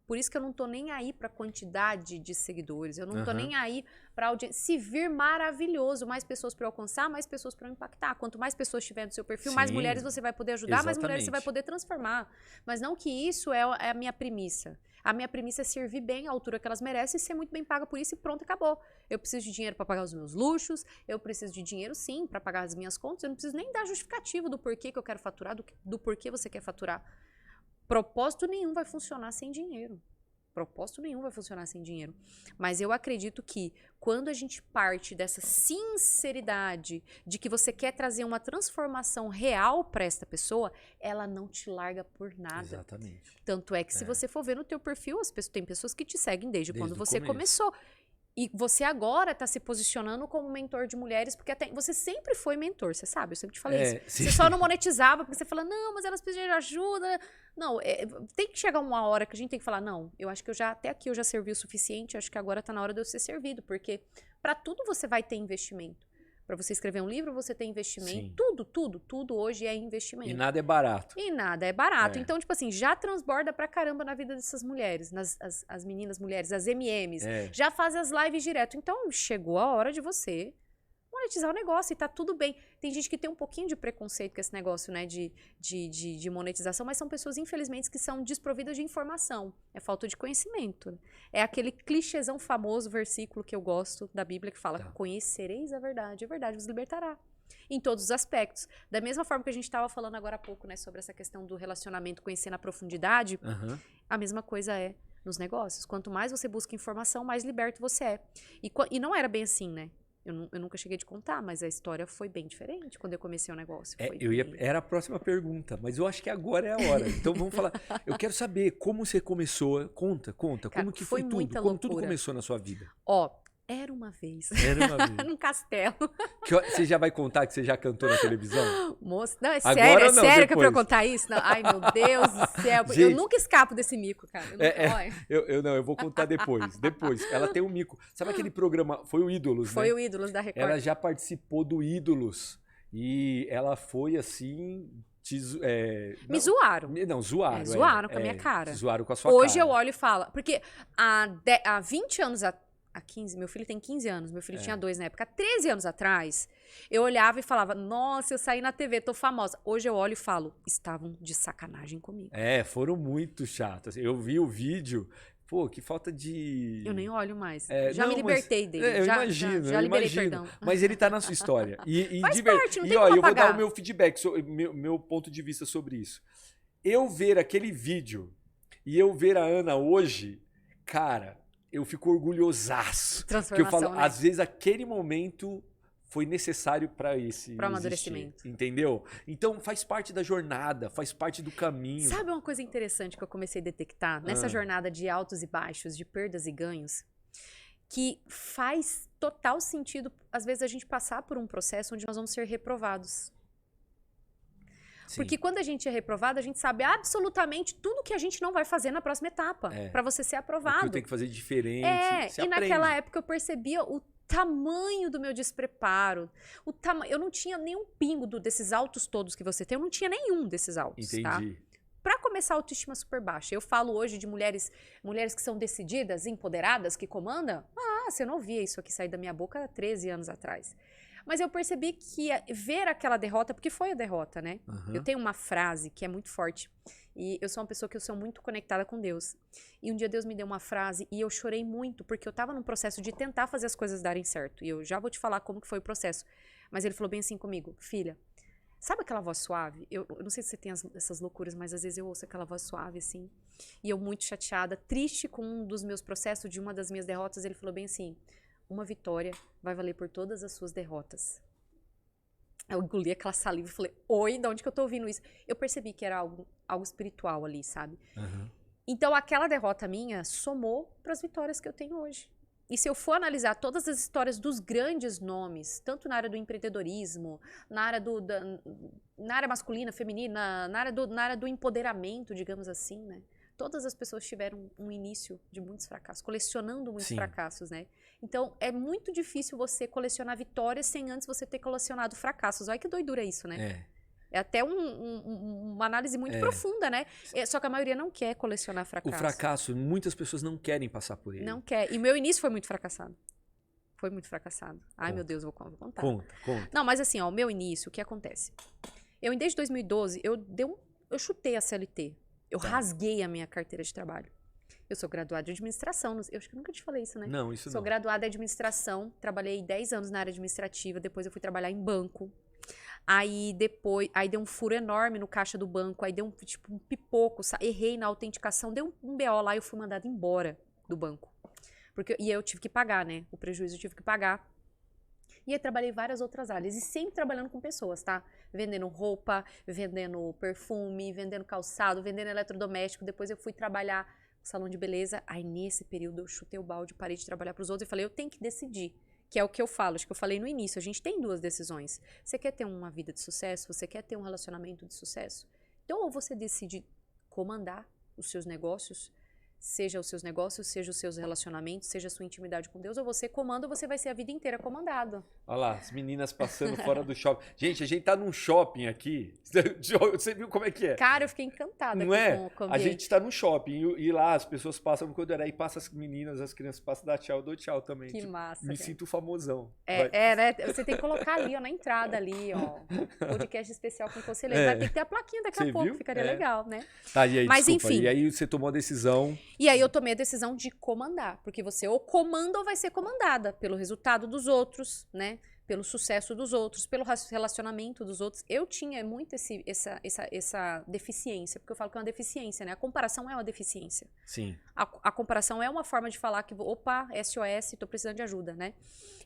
Por isso que eu não tô nem aí pra quantidade de seguidores, eu não tô nem aí pra audiência. Se vir maravilhoso, mais pessoas pra eu alcançar, mais pessoas pra eu impactar. Quanto mais pessoas tiver no seu perfil, mais Sim, mulheres você vai poder ajudar, mais mulheres você vai exatamente. poder transformar. Mas não que isso é a minha premissa. A minha premissa é servir bem à altura que elas merecem e ser muito bem paga por isso e pronto, acabou. Eu preciso de dinheiro pra pagar os meus luxos, eu preciso de dinheiro sim pra pagar as minhas contas, eu não preciso nem dar justificativo do porquê que eu quero faturar, do porquê você quer faturar. Propósito nenhum vai funcionar sem dinheiro. Propósito nenhum vai funcionar sem dinheiro. Mas eu acredito que quando a gente parte dessa sinceridade de que você quer trazer uma transformação real para esta pessoa, ela não te larga por nada. Exatamente. Tanto é que se você for ver no teu perfil, tem pessoas que te seguem desde quando o você começo. começou. E você agora está se posicionando como mentor de mulheres, porque até você sempre foi mentor, você sabe, eu sempre te falei isso. Sim. Você só não monetizava, porque você fala, não, mas elas precisam de ajuda. Não, tem que chegar uma hora que a gente tem que falar, não, eu acho que até aqui eu já servi o suficiente, acho que agora está na hora de eu ser servido, porque para tudo você vai ter investimento. Para você escrever um livro, você tem investimento. Sim. Tudo hoje é investimento. E nada é barato. E nada é barato. Então, tipo assim, já transborda pra caramba na vida dessas mulheres, as meninas mulheres, as MMs. Já faz as lives direto. Então, chegou a hora de você monetizar o negócio e tá tudo bem. Tem gente que tem um pouquinho de preconceito com esse negócio, né, de monetização, mas são pessoas, infelizmente, que são desprovidas de informação. É falta de conhecimento. É aquele clichêzão famoso, versículo que eu gosto da Bíblia, que fala, conhecereis a verdade vos libertará. Em todos os aspectos. Da mesma forma que a gente estava falando agora há pouco, né, sobre essa questão do relacionamento, conhecer na profundidade, a mesma coisa é nos negócios. Quanto mais você busca informação, mais liberto você é. E não era bem assim, né? Eu nunca cheguei a te contar, mas a história foi bem diferente quando eu comecei o negócio. Era a próxima pergunta, mas eu acho que agora é a hora. Então vamos falar. Eu quero saber como você começou. Conta. Cara, como que foi tudo? muita Como loucura. tudo começou na sua vida? Era uma vez. Num castelo. Você já vai contar que você já cantou na televisão? Moça, não, é Agora sério, ou não, sério que é pra eu depois? contar isso? Não, ai, meu Deus do céu. Gente, eu nunca escapo desse mico, cara. Eu vou contar depois. Ela tem um mico. Sabe aquele programa? Foi o Ídolos, né? Foi o Ídolos da Record. Ela já participou do Ídolos. E ela foi assim. Me zoaram. Não, zoaram. Zoaram com a minha cara. Zoaram com a sua Hoje cara. eu olho e falo. Porque há 20 anos há 15, meu filho tem 15 anos, meu filho tinha 2 na época. Há 13 anos atrás, eu olhava e falava, nossa, eu saí na TV, tô famosa. Hoje eu olho e falo, estavam de sacanagem comigo. Foram muito chatos. Eu vi o vídeo, pô, que falta de... Eu nem olho mais. Me libertei dele. Eu imagino. Já liberei perdão. Mas ele tá na sua história. Faz parte, não tem ó, como eu vou dar apagar. o meu feedback, meu ponto de vista sobre isso. Eu ver aquele vídeo e eu ver a Ana hoje, cara... Eu fico orgulhosaço. Porque eu falo, né? às vezes aquele momento foi necessário para Para amadurecimento. Entendeu? Então faz parte da jornada, faz parte do caminho. Sabe uma coisa interessante que eu comecei a detectar nessa jornada de altos e baixos, de perdas e ganhos? Que faz total sentido, às vezes, a gente passar por um processo onde nós vamos ser reprovados. Sim. Porque quando a gente é reprovado, a gente sabe absolutamente tudo que a gente não vai fazer na próxima etapa. Para você ser aprovado. O que eu tenho que fazer diferente. E naquela época eu percebia o tamanho do meu despreparo. Eu não tinha nenhum pingo desses altos todos que você tem. Eu não tinha nenhum desses altos. Entendi. Tá? Pra começar, a autoestima super baixa. Eu falo hoje de mulheres que são decididas, empoderadas, que comandam. Você não ouvia isso aqui sair da minha boca há 13 anos atrás. Mas eu percebi que ver aquela derrota, porque foi a derrota, né? Eu tenho uma frase que é muito forte. E eu sou uma pessoa que eu sou muito conectada com Deus. E um dia Deus me deu uma frase e eu chorei muito, porque eu tava num processo de tentar fazer as coisas darem certo. E eu já vou te falar como que foi o processo. Mas ele falou bem assim comigo, filha, Sabe aquela voz suave? Eu não sei se você tem essas loucuras, mas às vezes eu ouço aquela voz suave, assim. E eu muito chateada, triste com um dos meus processos, de uma das minhas derrotas. Ele falou bem assim, uma vitória vai valer por todas as suas derrotas. Eu engoli aquela saliva e falei, oi, de onde que eu tô ouvindo isso? Eu percebi que era algo espiritual ali, sabe? Uhum. Então, aquela derrota minha somou para as vitórias que eu tenho hoje. E se eu for analisar todas as histórias dos grandes nomes, tanto na área do empreendedorismo, na área, na área masculina, feminina, na área do empoderamento, digamos assim, né? Todas as pessoas tiveram um início de muitos fracassos, colecionando muitos fracassos, né? Então, é muito difícil você colecionar vitórias sem antes você ter colecionado fracassos. Olha que doidura isso, né? É até uma análise muito profunda, né? Só que a maioria não quer colecionar fracasso. O fracasso, muitas pessoas não querem passar por ele. Não quer. E meu início foi muito fracassado. Foi muito fracassado. Ai, meu Deus, vou contar. Conta. Não, mas assim, ó, o meu início, o que acontece? Desde 2012, eu chutei a CLT. Eu rasguei a minha carteira de trabalho. Eu sou graduada em administração. Eu acho que eu nunca te falei isso, né? Não, isso não. Sou graduada em administração. Trabalhei 10 anos na área administrativa. Depois eu fui trabalhar em banco. Aí deu um furo enorme no caixa do banco, aí deu um pipoco, errei na autenticação, deu um BO lá e eu fui mandada embora do banco. E eu tive que pagar, né? O prejuízo eu tive que pagar. E aí trabalhei em várias outras áreas, e sempre trabalhando com pessoas, tá? Vendendo roupa, vendendo perfume, vendendo calçado, vendendo eletrodoméstico. Depois eu fui trabalhar no salão de beleza. Aí nesse período eu chutei o balde, parei de trabalhar para os outros e falei, eu tenho que decidir. Que é o que eu falo, acho que eu falei no início, a gente tem duas decisões. Você quer ter uma vida de sucesso? Você quer ter um relacionamento de sucesso? Então, ou você decide comandar os seus negócios, seja os seus negócios, seja os seus relacionamentos, seja a sua intimidade com Deus, ou você comanda, ou você vai ser a vida inteira comandado. Olha lá, as meninas passando fora do shopping. Gente, a gente tá num shopping aqui. Você viu como é que é? Cara, eu fiquei encantada Não é? com o A gente tá num shopping e lá as pessoas passam no corredor, aí passa as meninas, as crianças passam, dá tchau, eu dou tchau também. Que massa. Me sinto famosão. Né? Você tem que colocar ali, ó, na entrada ali, ó, podcast especial com conselheiro. Vai ter que ter a plaquinha daqui a pouco, ficaria legal, né? Tá, e aí, mas desculpa, enfim. E aí você tomou a decisão. E aí eu tomei a decisão de comandar, porque você ou comanda ou vai ser comandada pelo resultado dos outros, né? Pelo sucesso dos outros, pelo relacionamento dos outros. Eu tinha muito essa deficiência, porque eu falo que é uma deficiência, né? A comparação é uma deficiência. Sim. A comparação é uma forma de falar que, opa, SOS, tô precisando de ajuda, né?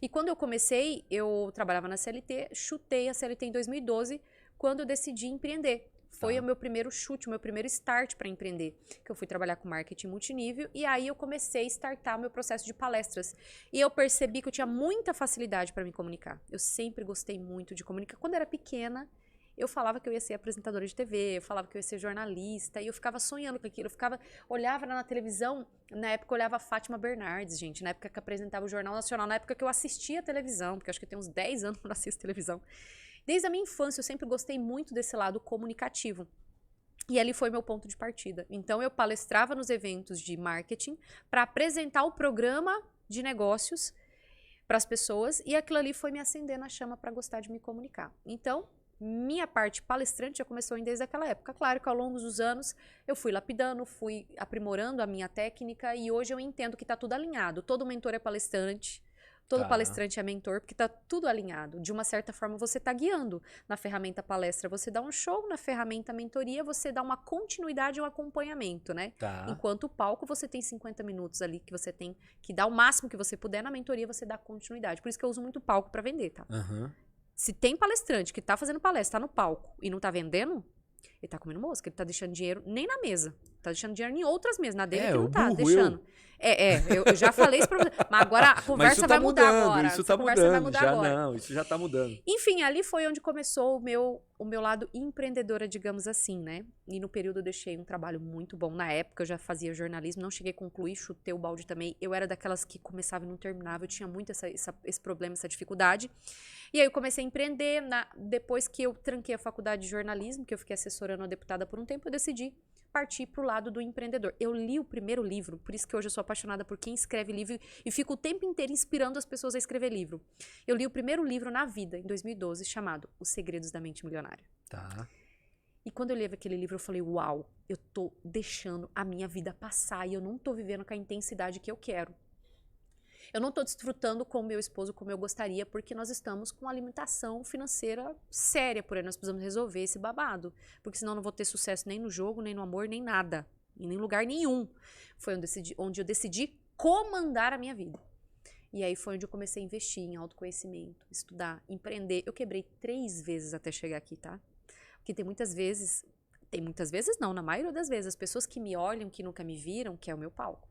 E quando eu comecei, eu trabalhava na CLT, chutei a CLT em 2012, quando eu decidi empreender. Foi o meu primeiro chute, o meu primeiro start para empreender. Que eu fui trabalhar com marketing multinível e aí eu comecei a startar o meu processo de palestras. E eu percebi que eu tinha muita facilidade para me comunicar. Eu sempre gostei muito de comunicar. Quando eu era pequena, eu falava que eu ia ser apresentadora de TV, eu falava que eu ia ser jornalista, e eu ficava sonhando com aquilo. Olhava na televisão, na época eu olhava a Fátima Bernardes, gente, na época que apresentava o Jornal Nacional, na época que eu assistia a televisão, porque acho que tem uns 10 anos que eu não assisto televisão. Desde a minha infância, eu sempre gostei muito desse lado comunicativo. E ali foi meu ponto de partida. Então, eu palestrava nos eventos de marketing para apresentar o programa de negócios para as pessoas. E aquilo ali foi me acender na chama para gostar de me comunicar. Então, minha parte palestrante já começou desde aquela época. Claro que ao longo dos anos, eu fui lapidando, fui aprimorando a minha técnica. E hoje eu entendo que está tudo alinhado. Todo mentor é palestrante. Todo palestrante é mentor, porque tá tudo alinhado. De uma certa forma, você tá guiando. Na ferramenta palestra, você dá um show. Na ferramenta mentoria, você dá uma continuidade e um acompanhamento, né? Enquanto o palco, você tem 50 minutos ali que você tem que dar o máximo que você puder. Na mentoria, você dá continuidade. Por isso que eu uso muito palco para vender, tá? Se tem palestrante que tá fazendo palestra, tá no palco e não tá vendendo, ele tá comendo mosca. Ele tá deixando dinheiro nem na mesa. Tá deixando dinheiro em outras mesas. Na dele que não tá deixando. Eu já falei isso pra você. Mas agora a conversa vai mudar agora. Isso tá mudando. Isso já tá mudando. Enfim, ali foi onde começou o meu lado empreendedora, digamos assim, né? E no período eu deixei um trabalho muito bom. Na época eu já fazia jornalismo, não cheguei a concluir, chutei o balde também. Eu era daquelas que começava e não terminava. Eu tinha muito esse problema, essa dificuldade. E aí eu comecei a empreender. Depois que eu tranquei a faculdade de jornalismo, que eu fiquei assessorando a deputada por um tempo, eu decidi partir para o lado do empreendedor. Eu li o primeiro livro, por isso que hoje eu sou apaixonada por quem escreve livro e fico o tempo inteiro inspirando as pessoas a escrever livro. Eu li o primeiro livro na vida, em 2012, chamado Os Segredos da Mente Milionária. E quando eu li aquele livro, eu falei, uau, eu tô deixando a minha vida passar e eu não tô vivendo com a intensidade que eu quero. Eu não tô desfrutando com o meu esposo como eu gostaria, porque nós estamos com uma limitação financeira séria por aí. Nós precisamos resolver esse babado. Porque senão eu não vou ter sucesso nem no jogo, nem no amor, nem nada. Em nem lugar nenhum. Foi onde eu decidi comandar a minha vida. E aí foi onde eu comecei a investir em autoconhecimento, estudar, empreender. Eu quebrei 3 vezes até chegar aqui, tá? Porque tem muitas vezes não, na maioria das vezes, as pessoas que me olham, que nunca me viram, que é o meu palco.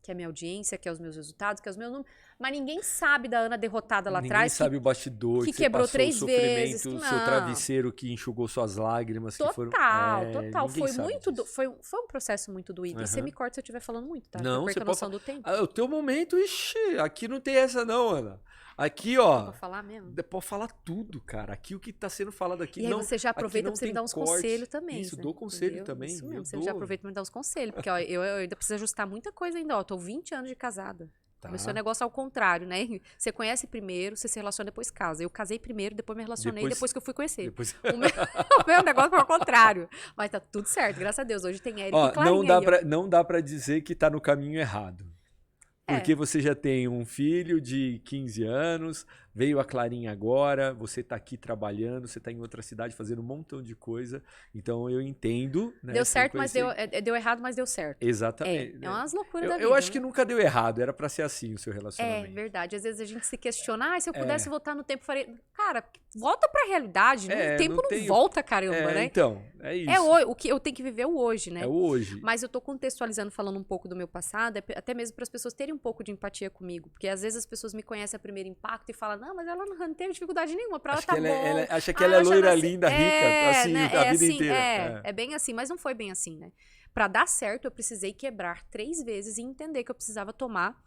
Que é a minha audiência, que é os meus resultados, que é os meus números. Mas ninguém sabe da Ana derrotada lá atrás. Ninguém sabe o bastidor, que você quebrou passou 3 o sofrimento, vezes. o seu travesseiro que enxugou suas lágrimas. Total, que foram, total. Ninguém Foi sabe muito. disso. Foi um processo muito doído. E você Aham. me corta se eu estiver falando muito, tá? Não, eu perco você a pode noção do tempo. O teu momento, ixi, aqui não tem essa não, Ana. Aqui, ó, Pra falar mesmo. pode falar tudo, cara. Aqui o que tá sendo falado aqui E aí não, você já aproveita não pra você me tem dar uns corte. conselhos também. Isso, né? dou conselho Entendeu? também. Isso eu mesmo, você dou. já aproveita pra me dar uns conselhos. Porque ó, eu ainda preciso ajustar muita coisa ainda. Ó, tô 20 anos de casada. Tá. Começou o negócio ao contrário, né? Você conhece primeiro, você se relaciona, depois casa. Eu casei primeiro, depois me relacionei, depois que eu fui conhecer. Depois... O meu negócio foi ao contrário. Mas tá tudo certo, graças a Deus. Hoje tem Eric Ó, e Clarinha não dá pra dizer que tá no caminho errado. Porque você já tem um filho de 15 anos, veio a Clarinha agora, você tá aqui trabalhando, você tá em outra cidade fazendo um montão de coisa. Então eu entendo, né? Deu certo, mas deu errado, mas deu certo. Exatamente. É umas loucuras da vida. Eu acho que né? nunca deu errado, era pra ser assim o seu É relacionamento. verdade. Às vezes a gente se questiona, se eu pudesse voltar no tempo, faria. Cara, volta pra realidade. O tempo não volta, caramba, né? Então, é isso. O que eu tenho que viver o hoje, né? É o hoje. Mas eu tô contextualizando, falando um pouco do meu passado, até mesmo para as pessoas terem um pouco de empatia comigo. Porque às vezes as pessoas me conhecem a primeiro impacto e falam, não, mas ela não teve dificuldade nenhuma, pra ela tá bom. Acha que ela é loira, linda, rica, assim, né? a vida assim, inteira. É bem assim, mas não foi bem assim, né? Pra dar certo, eu precisei quebrar 3 vezes e entender que eu precisava tomar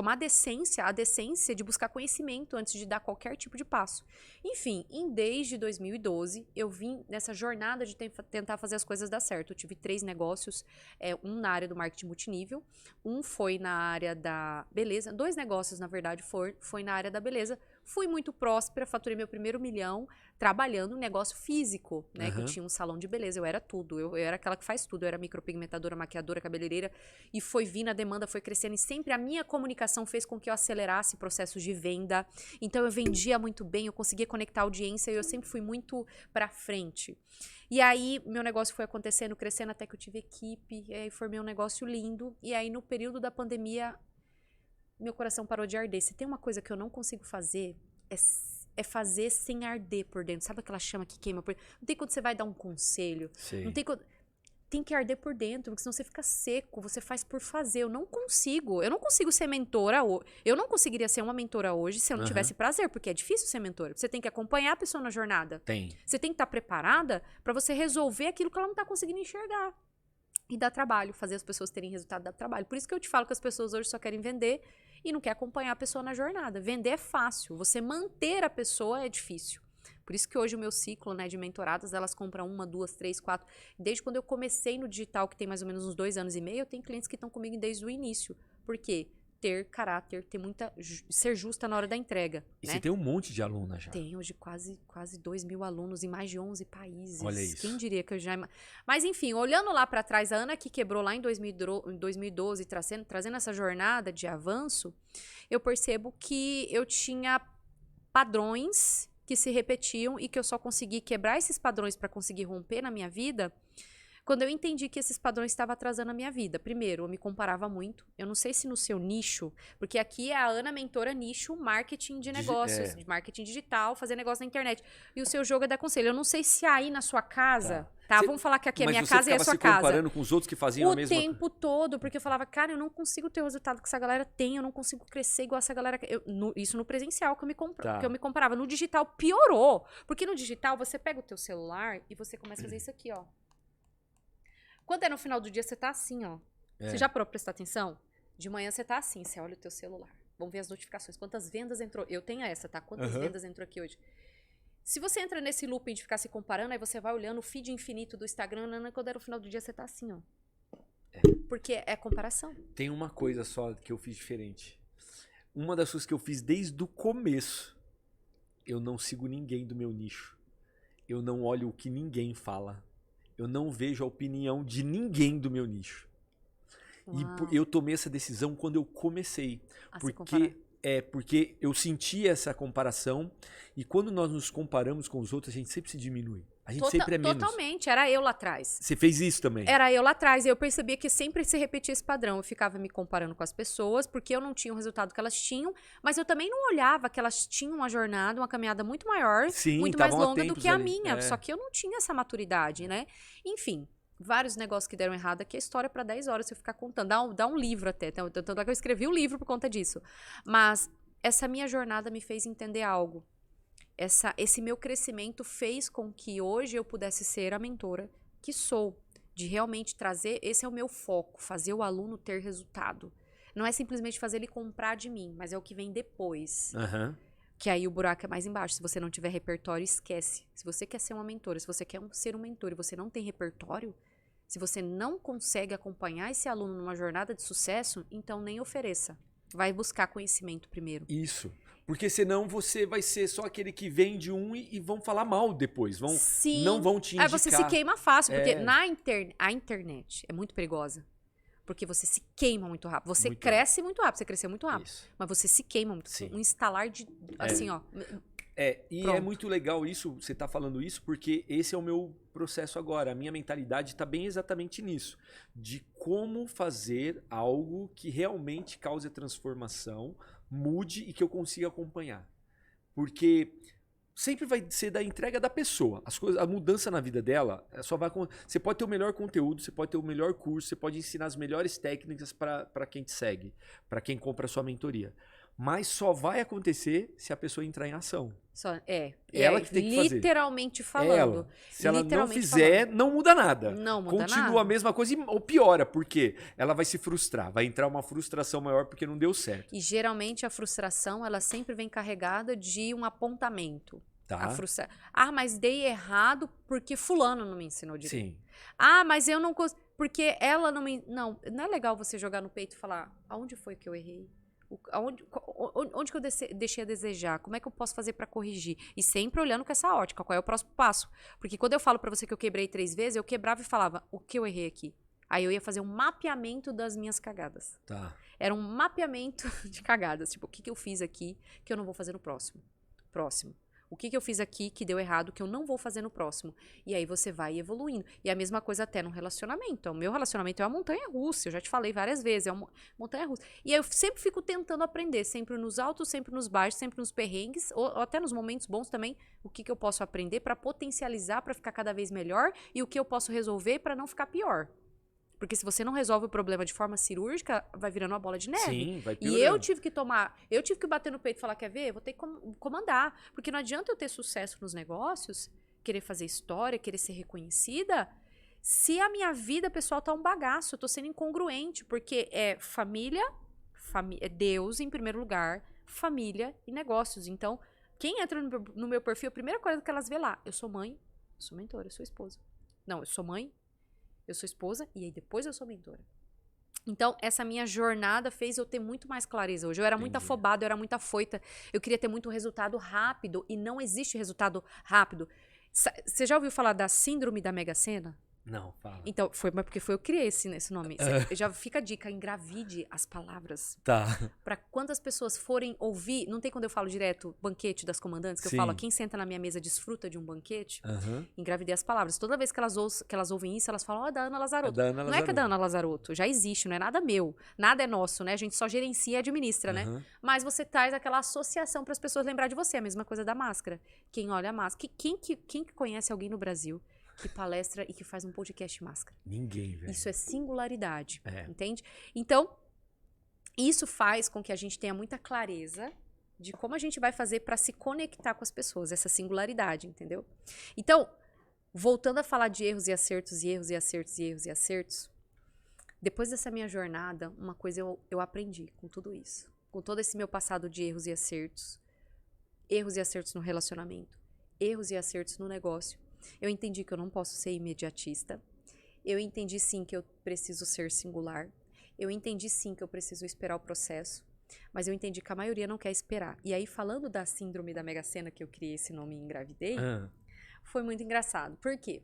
a decência de buscar conhecimento antes de dar qualquer tipo de passo. Enfim, desde 2012, eu vim nessa jornada de tentar fazer as coisas dar certo. Eu tive 3 negócios, um na área do marketing multinível, um foi na área da beleza, 2 negócios, na verdade, foi na área da beleza. Fui muito próspera, faturei meu primeiro 1 milhão trabalhando um negócio físico, né? Que eu tinha um salão de beleza, eu era tudo. Eu era aquela que faz tudo. Eu era micropigmentadora, maquiadora, cabeleireira. E foi vindo, a demanda foi crescendo. E sempre a minha comunicação fez com que eu acelerasse processos de venda. Então eu vendia muito bem, eu conseguia conectar a audiência e eu sempre fui muito pra frente. E aí meu negócio foi acontecendo, crescendo até que eu tive equipe. E aí formei um negócio lindo. E aí no período da pandemia, meu coração parou de arder. Se tem uma coisa que eu não consigo fazer, é fazer sem arder por dentro. Sabe aquela chama que queima por dentro? Não tem quando você vai dar um conselho. Sim. Não tem quando... Tem que arder por dentro, porque senão você fica seco. Você faz por fazer. Eu não consigo ser mentora. Eu não conseguiria ser uma mentora hoje se eu não tivesse prazer, porque é difícil ser mentora. Você tem que acompanhar a pessoa na jornada. Você tem que estar preparada para você resolver aquilo que ela não está conseguindo enxergar. E dá trabalho, fazer as pessoas terem resultado dá trabalho. Por isso que eu te falo que as pessoas hoje só querem vender e não quer acompanhar a pessoa na jornada. Vender é fácil, você manter a pessoa é difícil. Por isso que hoje o meu ciclo, né, de mentoradas, elas compram 1, 2, 3, 4. Desde quando eu comecei no digital, que tem mais ou menos uns 2 anos e meio, eu tenho clientes que estão comigo desde o início. Por quê? Ter caráter, ser justa na hora da entrega. E né? você tem um monte de aluna já. Tem hoje quase 2.000 alunos em mais de 11 países. Olha isso. Quem diria que eu já... Mas enfim, olhando lá para trás, a Ana que quebrou lá em 2012, trazendo essa jornada de avanço, eu percebo que eu tinha padrões que se repetiam e que eu só consegui quebrar esses padrões para conseguir romper na minha vida quando eu entendi que esses padrões estavam atrasando a minha vida. Primeiro, eu me comparava muito. Eu não sei se no seu nicho, porque aqui é a Ana mentora nicho marketing de negócios, de marketing digital, fazer negócio na internet. E o seu jogo é dar conselho. Eu não sei se aí na sua casa... Tá, vamos falar que aqui é a minha casa e a sua casa. Mas você ficava se comparando com os outros que faziam a mesma coisa? O tempo todo, porque eu falava, cara, eu não consigo ter o resultado que essa galera tem, eu não consigo crescer igual essa galera... Isso no presencial que eu me comparava. No digital piorou, porque no digital você pega o teu celular e você começa a fazer isso aqui, ó. Quando é no final do dia, você tá assim, ó. Você já parou pra prestar atenção? De manhã você tá assim, você olha o teu celular. Vamos ver as notificações. Quantas vendas entrou? Eu tenho essa, tá? Quantas vendas entrou aqui hoje? Se você entra nesse looping de ficar se comparando, aí você vai olhando o feed infinito do Instagram, quando é no final do dia, você tá assim, ó. Porque é comparação. Tem uma coisa só que eu fiz diferente. Uma das coisas que eu fiz desde o começo, eu não sigo ninguém do meu nicho. Eu não olho o que ninguém fala. Eu não vejo a opinião de ninguém do meu nicho. Uau. E eu tomei essa decisão quando eu comecei. A se comparar. Porque eu senti essa comparação e quando nós nos comparamos com os outros, a gente sempre se diminui. A gente sempre é menos. Totalmente, era eu lá atrás. Você fez isso também? Era eu lá atrás, e eu percebia que sempre se repetia esse padrão. Eu ficava me comparando com as pessoas, porque eu não tinha o resultado que elas tinham, mas eu também não olhava que elas tinham uma jornada, uma caminhada muito maior, Sim, muito mais estavam longa do atentos que a ali. minha. Só que eu não tinha essa maturidade, né? Enfim, vários negócios que deram errado aqui, é história para 10 horas se eu ficar contando. Dá um livro até, tanto é que eu escrevi um livro por conta disso. Mas essa minha jornada me fez entender algo. Esse meu crescimento fez com que hoje eu pudesse ser a mentora que sou. De realmente trazer, esse é o meu foco, fazer o aluno ter resultado. Não é simplesmente fazer ele comprar de mim, mas é o que vem depois. Uhum. Que aí o buraco é mais embaixo. Se você não tiver repertório, esquece. Se você quer ser uma mentora, se você quer ser um mentor e você não tem repertório, se você não consegue acompanhar esse aluno numa jornada de sucesso, então nem ofereça. Vai buscar conhecimento primeiro. Isso. Porque senão você vai ser só aquele que vende e vão falar mal depois. Sim. Não vão te indicar. Aí você se queima fácil, porque a internet é muito perigosa. Porque você se queima muito rápido. Você Muito cresce muito rápido, você cresceu muito rápido. Isso. Mas você se queima muito. Sim. Um instalar de, assim, ó. E Pronto. é muito legal isso, você tá falando isso, porque esse é o meu processo agora. A minha mentalidade tá bem exatamente nisso. De como fazer algo que realmente cause a transformação, mude e que eu consiga acompanhar. Porque sempre vai ser da entrega da pessoa. A mudança na vida dela só vai... Você pode ter o melhor conteúdo, você pode ter o melhor curso, você pode ensinar as melhores técnicas para quem te segue, para quem compra a sua mentoria. Mas só vai acontecer se a pessoa entrar em ação. Ela que tem que fazer. Literalmente falando. Se ela não fizer, não muda nada. Não muda Continua nada. a mesma coisa ou piora, porque ela vai se frustrar. Vai entrar uma frustração maior porque não deu certo. E geralmente a frustração, ela sempre vem carregada de um apontamento. Tá? Mas dei errado porque fulano não me ensinou direito. Sim. Mas eu não consigo... Porque ela não me... Não é legal você jogar no peito e falar, aonde foi que eu errei? Onde que eu deixei a desejar? Como é que eu posso fazer pra corrigir? E sempre olhando com essa ótica, qual é o próximo passo? Porque quando eu falo pra você que eu quebrei 3 vezes, eu quebrava e falava, o que eu errei aqui? Aí eu ia fazer um mapeamento das minhas cagadas. Tá. Era um mapeamento de cagadas. Tipo, o que eu fiz aqui que eu não vou fazer no próximo? O que eu fiz aqui que deu errado que eu não vou fazer no próximo? E aí você vai evoluindo. E a mesma coisa até no relacionamento. O meu relacionamento é uma montanha-russa. Eu já te falei várias vezes. É uma montanha-russa. E aí eu sempre fico tentando aprender. Sempre nos altos, sempre nos baixos, sempre nos perrengues. Ou até nos momentos bons também. O que eu posso aprender para potencializar, para ficar cada vez melhor. E o que eu posso resolver para não ficar pior. Porque se você não resolve o problema de forma cirúrgica, vai virando uma bola de neve. Sim, vai piorando. E eu tive que bater no peito e falar, quer ver? Vou ter que comandar. Porque não adianta eu ter sucesso nos negócios, querer fazer história, querer ser reconhecida, se a minha vida pessoal tá um bagaço, eu tô sendo incongruente. Porque é família, é Deus em primeiro lugar, família e negócios. Então, quem entra no meu perfil, a primeira coisa que elas vê lá, eu sou mãe, eu sou mentora, eu sou esposa. Não, eu sou mãe, eu sou esposa e aí depois eu sou mentora. Então, essa minha jornada fez eu ter muito mais clareza hoje. Eu era muito afobada, eu era muito afoita. Eu queria ter muito resultado rápido e não existe resultado rápido. Você já ouviu falar da síndrome da Mega Sena? Não, fala. Então, porque foi eu que criei esse nome. Já fica a dica, engravide as palavras. Tá. Pra quando as pessoas forem ouvir, não tem quando eu falo direto banquete das comandantes, que Sim. eu falo, quem senta na minha mesa desfruta de um banquete, Uhum. engravidei as palavras. Toda vez que elas ouvem isso, elas falam, da Ana Lazarotto. Da Ana Não é que é da Ana Lazarotto, já existe, não é nada meu. Nada é nosso, né? A gente só gerencia e administra, né? Mas você traz aquela associação para as pessoas lembrar de você. A mesma coisa da máscara. Quem olha a máscara. Quem que conhece alguém no Brasil que palestra e que faz um podcast máscara? Ninguém, velho. Isso é singularidade, É. entende? Então, isso faz com que a gente tenha muita clareza de como a gente vai fazer para se conectar com as pessoas, essa singularidade, entendeu? Então, voltando a falar de erros e acertos, e erros e acertos, e erros e acertos, depois dessa minha jornada, uma coisa eu aprendi com tudo isso. Com todo esse meu passado de erros e acertos no relacionamento, erros e acertos no negócio, eu entendi que eu não posso ser imediatista. Eu entendi sim que eu preciso ser singular. Eu entendi sim que eu preciso esperar o processo. Mas eu entendi que a maioria não quer esperar. E aí, falando da síndrome da Mega Sena, que eu criei esse nome e engravidei, foi muito engraçado. Por quê?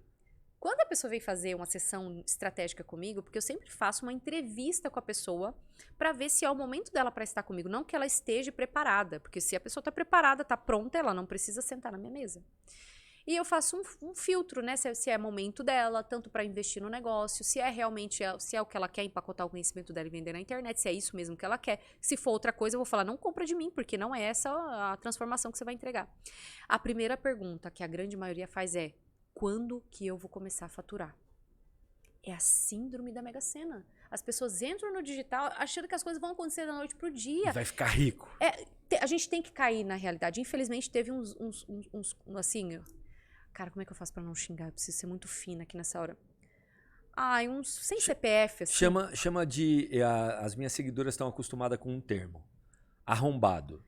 Quando a pessoa vem fazer uma sessão estratégica comigo, porque eu sempre faço uma entrevista com a pessoa para ver se é o momento dela para estar comigo, não que ela esteja preparada, porque se a pessoa está preparada, está pronta, ela não precisa sentar na minha mesa. E eu faço um filtro, né? Se é momento dela, tanto para investir no negócio, se é realmente se é o que ela quer, empacotar o conhecimento dela e vender na internet, se é isso mesmo que ela quer. Se for outra coisa, eu vou falar, não compra de mim, porque não é essa a transformação que você vai entregar. A primeira pergunta que a grande maioria faz é: quando que eu vou começar a faturar? É a síndrome da Mega Sena. As pessoas entram no digital achando que as coisas vão acontecer da noite pro dia. Vai ficar rico. A gente tem que cair na realidade. Infelizmente, teve uns assim... Cara, como é que eu faço pra não xingar? Eu preciso ser muito fina aqui nessa hora. Uns sem CPF, assim. Chama de... as minhas seguidoras estão acostumadas com um termo. Arrombado.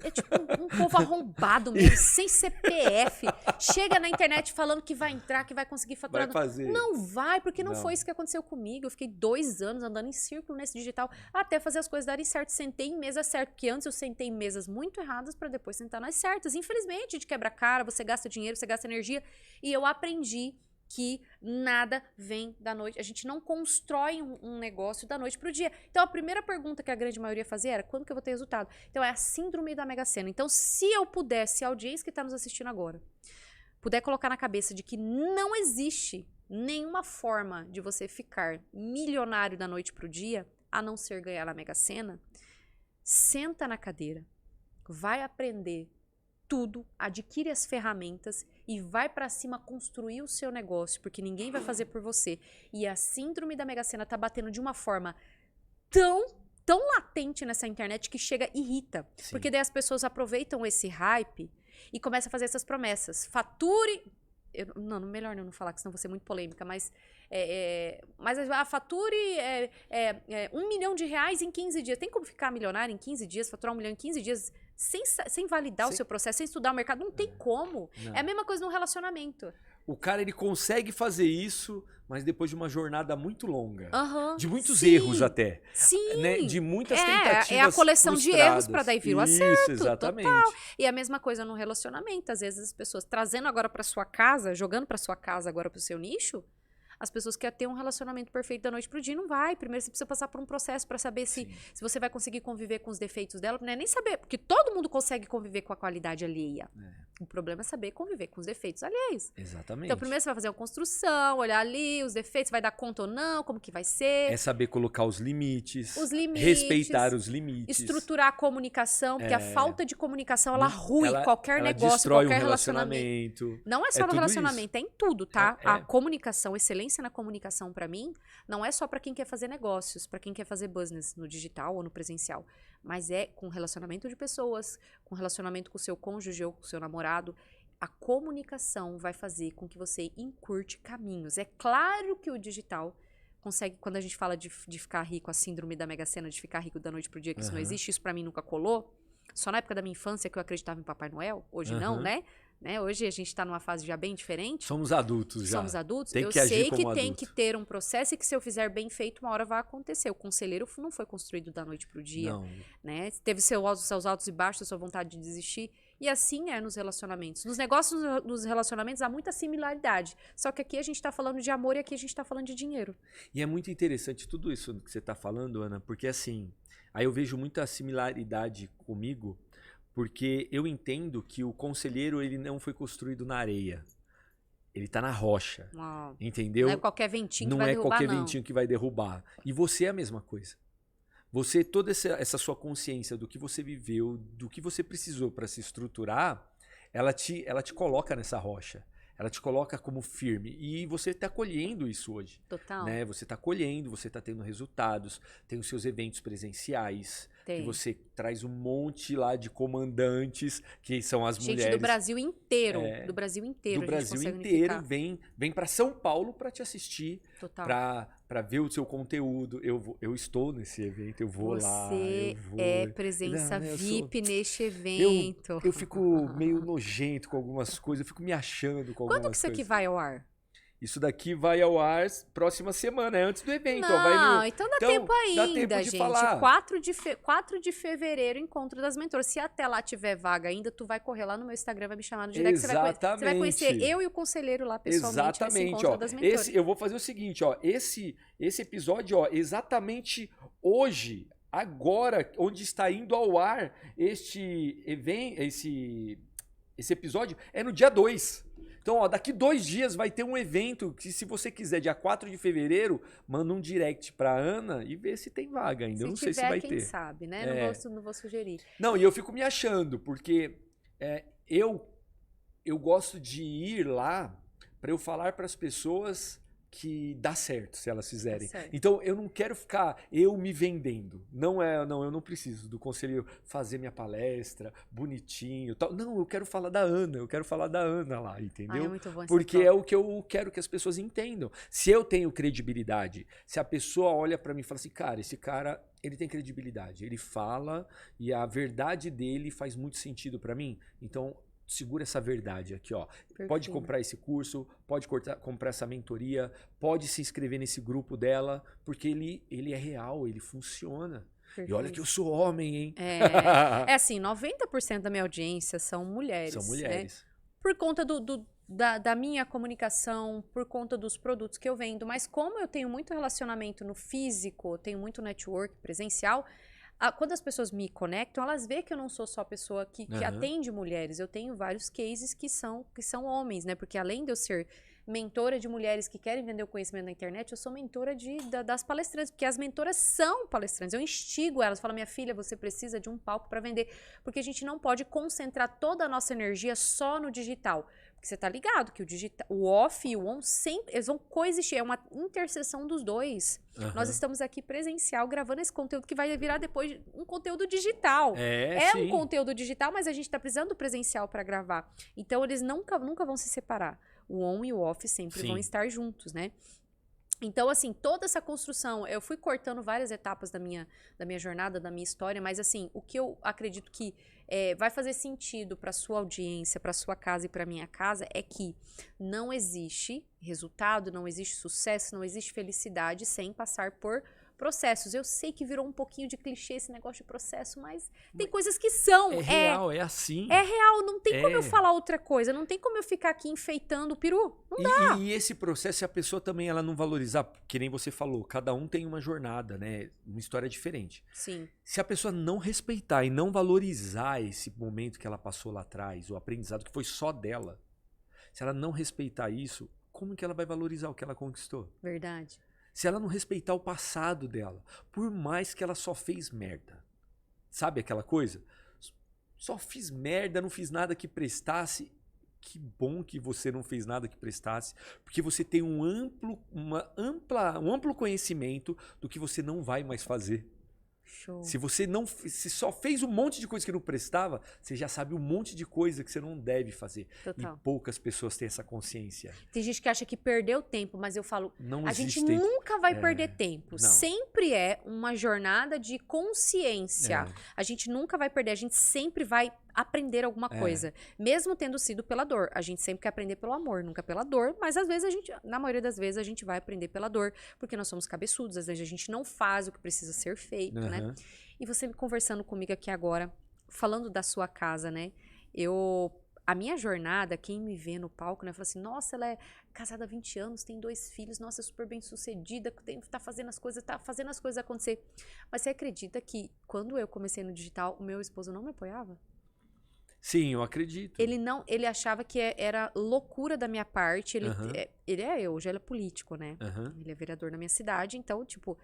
É tipo um povo arrombado mesmo, sem CPF. Chega na internet falando que vai entrar, que vai conseguir faturar. Vai fazer. Não vai, porque não foi isso que aconteceu comigo. Eu fiquei 2 anos andando em círculo nesse digital até fazer as coisas darem certo. Sentei em mesa certa, porque antes eu sentei em mesas muito erradas para depois sentar nas certas. Infelizmente, a gente quebra a cara, você gasta dinheiro, você gasta energia. E eu aprendi que nada vem da noite. A gente não constrói um negócio da noite pro dia. Então, a primeira pergunta que a grande maioria fazia era: quando que eu vou ter resultado? Então, é a síndrome da Mega Sena. Então, se eu pudesse, a audiência que está nos assistindo agora, puder colocar na cabeça de que não existe nenhuma forma de você ficar milionário da noite pro dia, a não ser ganhar na Mega Sena, senta na cadeira, vai aprender tudo, adquire as ferramentas e vai pra cima construir o seu negócio, porque ninguém vai fazer por você. E a síndrome da Mega Sena tá batendo de uma forma tão latente nessa internet que chega e irrita. Sim. Porque daí as pessoas aproveitam esse hype e começam a fazer essas promessas. Fature... melhor não falar, que senão vou ser muito polêmica, mas a fature R$1 milhão em 15 dias. Tem como ficar milionário em 15 dias, faturar 1 milhão em 15 dias sem validar o seu processo, sem estudar o mercado? Não tem como. Não. É a mesma coisa num relacionamento. O cara, ele consegue fazer isso, mas depois de uma jornada muito longa. De muitos sim, erros até. Sim. Né? De muitas tentativas É a coleção frustradas. de erros para daí vir o acerto. Isso, exatamente. Total. E a mesma coisa no relacionamento. Às vezes as pessoas trazendo agora para sua casa, jogando para sua casa agora para o seu nicho, as pessoas querem ter um relacionamento perfeito da noite pro dia, não vai. Primeiro você precisa passar por um processo para saber se você vai conseguir conviver com os defeitos dela. Não é nem saber, porque todo mundo consegue conviver com a qualidade alheia. O problema é saber conviver com os defeitos alheios. Exatamente. Então primeiro você vai fazer uma construção, olhar ali os defeitos, vai dar conta ou não, como que vai ser. É saber colocar os limites. Respeitar os limites. Estruturar a comunicação, porque a falta de comunicação, ela rui qualquer negócio, qualquer relacionamento. Não é só no relacionamento, é em tudo, tá? A comunicação, excelência na comunicação, pra mim, não é só pra quem quer fazer negócios, pra quem quer fazer business no digital ou no presencial, mas é com relacionamento de pessoas, com relacionamento com o seu cônjuge ou com o seu namorado. A comunicação vai fazer com que você encurte caminhos. É claro que o digital consegue, quando a gente fala de ficar rico, a síndrome da Mega Sena, de ficar rico da noite pro dia, que isso não existe, isso pra mim nunca colou. Só na época da minha infância que eu acreditava em Papai Noel, hoje não, né? Hoje a gente está numa fase já bem diferente. Somos adultos já. Somos adultos. Tem que eu agir sei como que tem adulto. que ter um processo e que se eu fizer bem feito, uma hora vai acontecer. O conselheiro não foi construído da noite pro dia. Não. Né? Teve seus altos e baixos, sua vontade de desistir. E assim é nos relacionamentos. Nos negócios, nos relacionamentos, há muita similaridade. Só que aqui a gente está falando de amor e aqui a gente está falando de dinheiro. E é muito interessante tudo isso que você está falando, Ana, porque assim, aí eu vejo muita similaridade comigo, porque eu entendo que o conselheiro, ele não foi construído na areia. Ele tá na rocha. Uau. Entendeu? Não é qualquer ventinho que vai derrubar, não é qualquer ventinho que vai derrubar. E você é a mesma coisa. Você, toda essa sua consciência do que você viveu, do que você precisou para se estruturar, ela te coloca nessa rocha. Ela te coloca como firme. E você está colhendo isso hoje. Total. Né? Você está colhendo, você está tendo resultados, tem os seus eventos presenciais. Que você traz um monte lá de comandantes, que são as mulheres. Gente do Brasil inteiro. Do Brasil inteiro. Do Brasil inteiro vem para São Paulo para te assistir. Total. Para ver o seu conteúdo. Eu estou nesse evento, eu vou lá. Você é presença VIP neste evento. Eu fico meio nojento com algumas coisas, eu fico me achando com algumas coisas. Quando que isso aqui vai ao ar? Isso daqui vai ao ar próxima semana, é antes do evento. Não, Ó, vai então dá tempo ainda, dá tempo de gente. falar. 4 de fevereiro, encontro das mentoras. Se até lá tiver vaga ainda, tu vai correr lá no meu Instagram, vai me chamar no direct. Exatamente. Você vai conhecer eu e o conselheiro lá pessoalmente. Exatamente, ó. Das mentoras. Eu vou fazer o seguinte, ó. Esse episódio, ó, exatamente hoje, agora, onde está indo ao ar este evento, esse episódio, é no dia 2. Então, ó, daqui 2 dias vai ter um evento que, se você quiser, dia 4 de fevereiro, manda um direct pra Ana e vê se tem vaga ainda. Eu não sei se vai ter. Quem sabe, né? Não vou sugerir. Não, e eu fico me achando, porque eu gosto de ir lá pra eu falar pras pessoas que dá certo se elas fizerem. Então, eu não quero ficar eu me vendendo. Não, eu não preciso do conselheiro fazer minha palestra bonitinho, tal. Não, eu quero falar da Ana, lá, entendeu? É muito bom. Porque é o que eu quero que as pessoas entendam. Se eu tenho credibilidade, se a pessoa olha pra mim e fala assim, cara, esse cara, ele tem credibilidade, ele fala e a verdade dele faz muito sentido pra mim, então segura essa verdade aqui, ó. Perfeito. Pode comprar esse curso, pode comprar essa mentoria, pode se inscrever nesse grupo dela, porque ele é real, ele funciona. Perfeito. E olha que eu sou homem, hein? É assim, 90% da minha audiência são mulheres. São mulheres. Né? Por conta da minha comunicação, por conta dos produtos que eu vendo. Mas como eu tenho muito relacionamento no físico, tenho muito network presencial, quando as pessoas me conectam, elas veem que eu não sou só pessoa que atende mulheres. Eu tenho vários cases que são homens, né? Porque além de eu ser mentora de mulheres que querem vender o conhecimento na internet, eu sou mentora das palestrantes, porque as mentoras são palestrantes. Eu instigo elas, falo, minha filha, você precisa de um palco para vender, porque a gente não pode concentrar toda a nossa energia só no digital. Porque você tá ligado que o off e o on sempre, eles vão coexistir, é uma interseção dos dois. Nós estamos aqui presencial gravando esse conteúdo que vai virar depois um conteúdo digital. Sim. Um conteúdo digital, mas a gente tá precisando do presencial para gravar. Então eles nunca vão se separar. O on e o off sempre vão estar juntos, né? Então, assim, toda essa construção, eu fui cortando várias etapas da minha jornada, da minha história, mas, assim, o que eu acredito que vai fazer sentido para sua audiência, para sua casa e para minha casa é que não existe resultado, não existe sucesso, não existe felicidade sem passar por processos. Eu sei que virou um pouquinho de clichê esse negócio de processo, mas tem coisas que são. É real, é assim. É real, não tem como eu falar outra coisa, não tem como eu ficar aqui enfeitando o peru. Não dá. E esse processo, se a pessoa também ela não valorizar, que nem você falou, cada um tem uma jornada, né? Uma história diferente. Sim. Se a pessoa não respeitar e não valorizar esse momento que ela passou lá atrás, o aprendizado que foi só dela, se ela não respeitar isso, como que ela vai valorizar o que ela conquistou? Verdade. Se ela não respeitar o passado dela, por mais que ela só fez merda. Sabe aquela coisa? Só fiz merda, não fiz nada que prestasse. Que bom que você não fez nada que prestasse, porque você tem um amplo conhecimento do que você não vai mais fazer. Show. Se só fez um monte de coisa que não prestava, você já sabe um monte de coisa que você não deve fazer. Total. E poucas pessoas têm essa consciência. Tem gente que acha que perdeu tempo, mas eu falo, não a gente tempo. nunca vai perder tempo. Não. Sempre é uma jornada de consciência. A gente nunca vai perder, a gente sempre vai aprender alguma coisa. Mesmo tendo sido pela dor. A gente sempre quer aprender pelo amor, nunca pela dor. Mas às vezes na maioria das vezes, a gente vai aprender pela dor. Porque nós somos cabeçudos, às vezes a gente não faz o que precisa ser feito, né? E você conversando comigo aqui agora, falando da sua casa, né? A minha jornada, quem me vê no palco, né? Fala assim, nossa, ela é casada há 20 anos, tem 2 filhos, nossa, é super bem sucedida, tá fazendo as coisas acontecer. Mas você acredita que quando eu comecei no digital, o meu esposo não me apoiava? Sim, eu acredito. Ele achava que era loucura da minha parte. Hoje ele é político, né? Ele é vereador na minha cidade, então, tipo,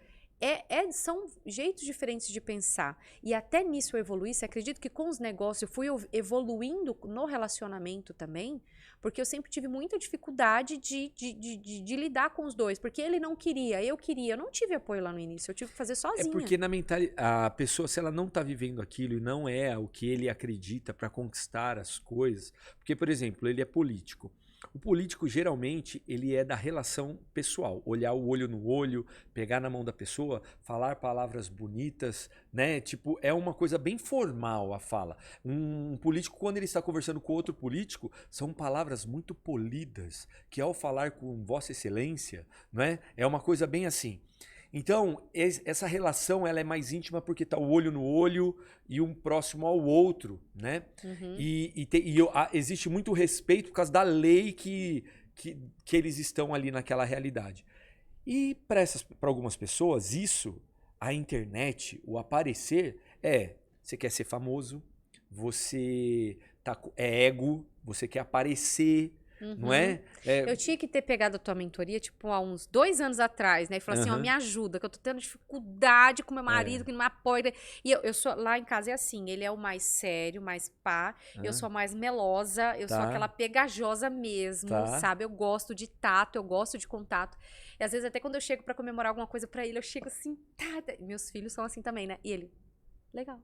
são jeitos diferentes de pensar. E até nisso eu evoluí. Você acredita que com os negócios eu fui evoluindo no relacionamento também? Porque eu sempre tive muita dificuldade de lidar com os dois. Porque ele não queria, eu queria. Eu não tive apoio lá no início, eu tive que fazer sozinha. É porque a pessoa, se ela não tá vivendo aquilo e não é o que ele acredita para conquistar as coisas... Porque, por exemplo, ele é político. O político, geralmente, ele é da relação pessoal. Olhar o olho no olho, pegar na mão da pessoa, falar palavras bonitas, né? Tipo, é uma coisa bem formal a fala. Um político, quando ele está conversando com outro político, são palavras muito polidas, que ao falar com Vossa Excelência, não é? É uma coisa bem assim. Então, essa relação ela é mais íntima porque está o olho no olho e um próximo ao outro, né? Uhum. Existe muito respeito por causa da lei que eles estão ali naquela realidade. E para algumas pessoas, a internet, o aparecer, você quer ser famoso, você é ego, você quer aparecer, não é? Eu tinha que ter pegado a tua mentoria, tipo, há uns 2 anos atrás, né? E falar assim, ó, Uhum. me ajuda, que eu tô tendo dificuldade com meu marido, que não me apoia. E eu sou, lá em casa é assim, ele é o mais sério, mais pá. Eu sou a mais melosa, eu sou aquela pegajosa mesmo, sabe? Eu gosto de tato, eu gosto de contato. E às vezes até quando eu chego pra comemorar alguma coisa pra ele, eu chego assim, meus filhos são assim também, né? E ele, legal.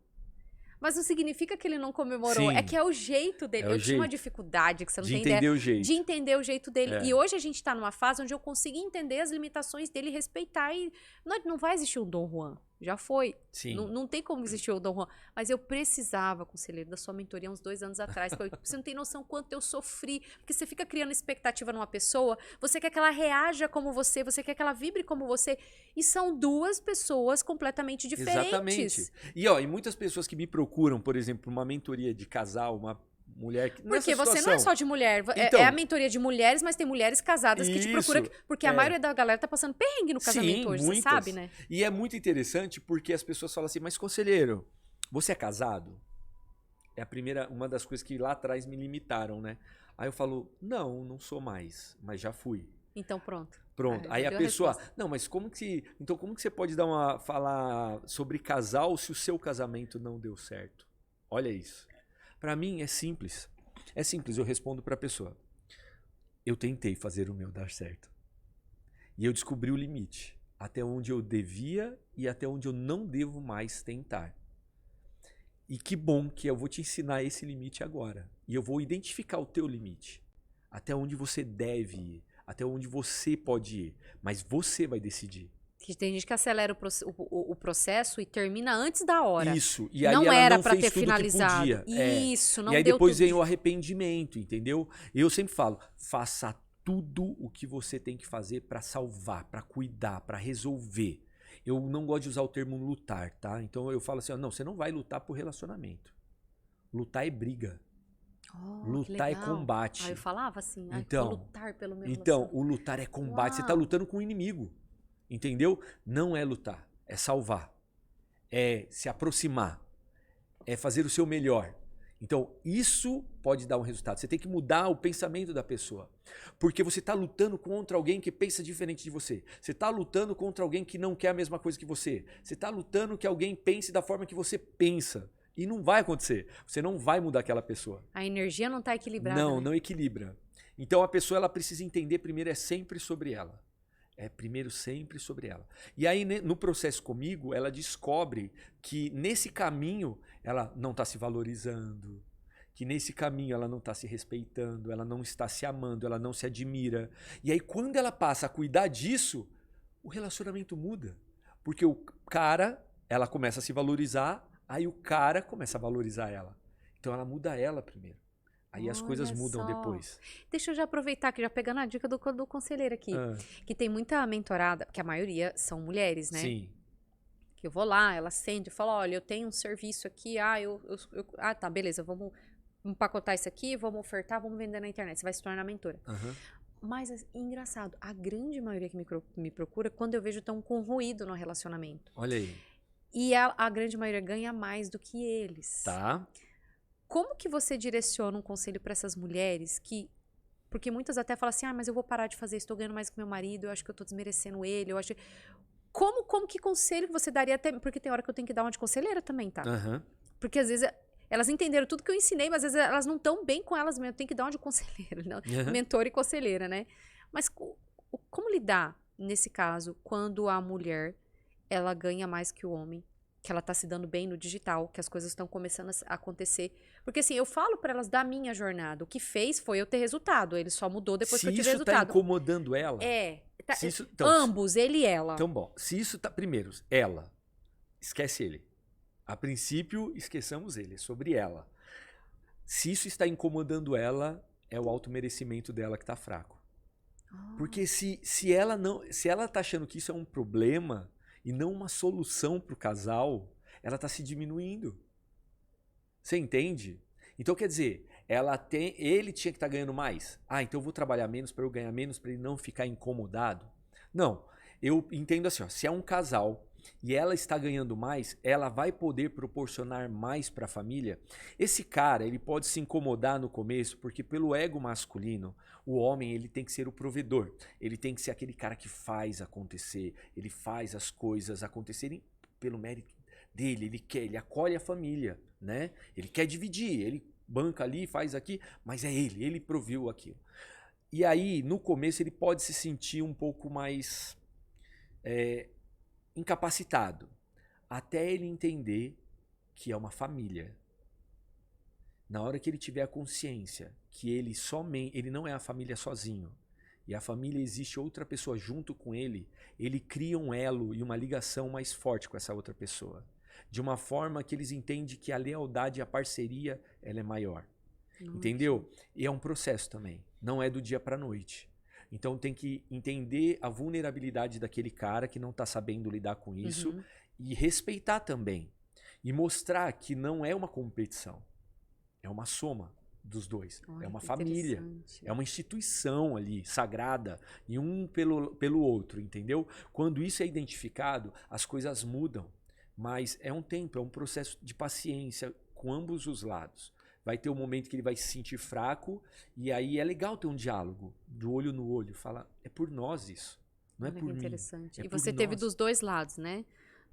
Mas não significa que ele não comemorou. Sim. É que é o jeito dele. Eu tinha uma dificuldade que você não tem ideia. De entender o jeito. De entender o jeito dele. E hoje a gente tá numa fase onde eu consegui entender as limitações dele e respeitar. E não vai existir um Dom Juan. Já foi. Sim. Não tem como existir o Dom Juan. Mas eu precisava, conselheiro, da sua mentoria uns 2 anos atrás. Você não tem noção quanto eu sofri. Porque você fica criando expectativa numa pessoa. Você quer que ela reaja como você. Você quer que ela vibre como você. E são 2 pessoas completamente diferentes. Exatamente. E muitas pessoas que me procuram, por exemplo, uma mentoria de casal, uma mulher que porque você não é só de mulher, então, é a mentoria de mulheres, mas tem mulheres casadas que te procuram, porque a maioria da galera tá passando perrengue no casamento hoje, muitas. Você sabe, né? E é muito interessante porque as pessoas falam assim, mas conselheiro, você é casado? É uma das coisas que lá atrás me limitaram, né? Aí eu falo, não sou mais, mas já fui. Então pronto. Aí a pessoa, não, mas como que você pode falar sobre casal se o seu casamento não deu certo? Olha isso. Pra mim é simples. É simples, eu respondo pra pessoa. Eu tentei fazer o meu dar certo. E eu descobri o limite. Até onde eu devia e até onde eu não devo mais tentar. E que bom que eu vou te ensinar esse limite agora. E eu vou identificar o teu limite. Até onde você deve ir. Até onde você pode ir. Mas você vai decidir. Tem gente que acelera o processo e termina antes da hora. Isso. E aí não ela era não pra fez ter tudo finalizado. que podia. Isso, não e aí deu depois tudo. vem o arrependimento, entendeu? Eu sempre falo, faça tudo o que você tem que fazer pra salvar, pra cuidar, pra resolver. Eu não gosto de usar o termo lutar, tá? Então eu falo assim, não, você não vai lutar por relacionamento. Lutar é briga. Lutar é combate. Eu falava assim, então, vou lutar pelo meu relacionamento. O lutar é combate. Você tá lutando com o inimigo. Entendeu? Não é lutar, é salvar. É se aproximar. É fazer o seu melhor. Então, isso pode dar um resultado. Você tem que mudar o pensamento da pessoa. Porque você está lutando contra alguém que pensa diferente de você. Você está lutando contra alguém que não quer a mesma coisa que você. Você está lutando que alguém pense da forma que você pensa. E não vai acontecer. Você não vai mudar aquela pessoa. A energia não está equilibrada. Não, né? não equilibra. Então, a pessoa ela precisa entender primeiro é sempre sobre ela. É primeiro sempre sobre ela. E aí, no processo comigo, ela descobre que nesse caminho ela não está se valorizando, que nesse caminho ela não está se respeitando, ela não está se amando, ela não se admira. E aí, quando ela passa a cuidar disso, o relacionamento muda. Porque ela começa a se valorizar, aí o cara começa a valorizar ela. Então, ela muda ela primeiro. Aí as coisas mudam depois. Deixa eu já aproveitar que já pegando a dica do conselheiro aqui. Que tem muita mentorada, que a maioria são mulheres, né? Sim. Que eu vou lá, ela sente e fala, olha, eu tenho um serviço aqui, tá, beleza, vamos empacotar isso aqui, vamos ofertar, vamos vender na internet. Você vai se tornar mentora. Mas, engraçado, a grande maioria que me procura, quando eu vejo, estão com ruído no relacionamento. Olha aí. E a grande maioria ganha mais do que eles. Tá. Como que você direciona um conselho para essas mulheres que... Porque muitas até falam assim, mas eu vou parar de fazer isso, estou ganhando mais que meu marido, eu acho que eu estou desmerecendo ele, eu acho... Que conselho que você daria até... Porque tem hora que eu tenho que dar uma de conselheira também, tá? Porque às vezes elas entenderam tudo que eu ensinei, mas às vezes elas não estão bem com elas mesmas, eu tenho que dar uma de conselheira, não? Mentora e conselheira, né? Mas como lidar, nesse caso, quando a mulher, ela ganha mais que o homem que ela tá se dando bem no digital, que as coisas estão começando a acontecer. Porque assim, eu falo pra elas da minha jornada. O que fez foi eu ter resultado. Ele só mudou depois que eu tive Se isso tá resultado. incomodando ela... Se isso, então, ambos, ele e ela. Então, bom, se isso tá... Primeiro, ela, esquece ele. A princípio, esqueçamos ele, é sobre ela. Se isso está incomodando ela, é o automerecimento dela que tá fraco. Porque se ela tá achando que isso é um problema e não uma solução pro casal, ela tá se diminuindo. Você entende? Então, quer dizer, ele tinha que estar ganhando mais. Então eu vou trabalhar menos para eu ganhar menos, para ele não ficar incomodado. Não, eu entendo assim, ó, se é um casal e ela está ganhando mais, ela vai poder proporcionar mais para a família. Esse cara, ele pode se incomodar no começo, porque pelo ego masculino, o homem ele tem que ser o provedor. Ele tem que ser aquele cara que faz acontecer, ele faz as coisas acontecerem pelo mérito dele, ele acolhe a família, né? Ele quer dividir, ele banca ali, faz aqui, mas é ele proveu aquilo. E aí, no começo, ele pode se sentir um pouco mais incapacitado, até ele entender que é uma família. Na hora que ele tiver a consciência que ele não é a família sozinho, e a família existe outra pessoa junto com ele, ele cria um elo e uma ligação mais forte com essa outra pessoa. De uma forma que eles entendem que a lealdade e a parceria ela é maior. Nossa. Entendeu? E é um processo também. Não é do dia para a noite. Então tem que entender a vulnerabilidade daquele cara que não está sabendo lidar com isso e respeitar também. E mostrar que não é uma competição. É uma soma dos dois. É uma família. É uma instituição ali, sagrada. E um pelo outro, entendeu? Quando isso é identificado, as coisas mudam. Mas é um tempo, é um processo de paciência com ambos os lados. Vai ter um momento que ele vai se sentir fraco e aí é legal ter um diálogo, do olho no olho. Fala, é por nós isso, não é por mim. Interessante. E você teve dos dois lados, né?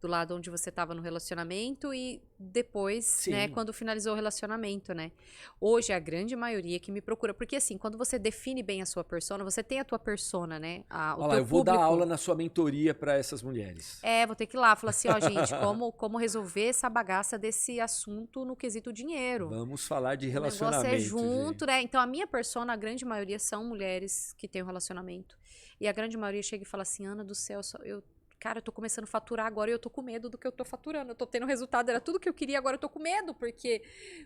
Do lado onde você estava no relacionamento e depois, né, quando finalizou o relacionamento, né? Hoje, a grande maioria que me procura, porque assim, quando você define bem a sua persona, você tem a tua persona, né? Olha lá, eu vou dar aula na sua mentoria para essas mulheres. Vou ter que ir lá, falar assim, ó, gente, como resolver essa bagaça desse assunto no quesito dinheiro. Vamos falar de relacionamento. O negócio é junto, né? Então, a minha persona, a grande maioria são mulheres que têm um relacionamento. E a grande maioria chega e fala assim, Ana do céu, cara, eu tô começando a faturar agora e eu tô com medo do que eu tô faturando. Eu tô tendo resultado, era tudo que eu queria, agora eu tô com medo, porque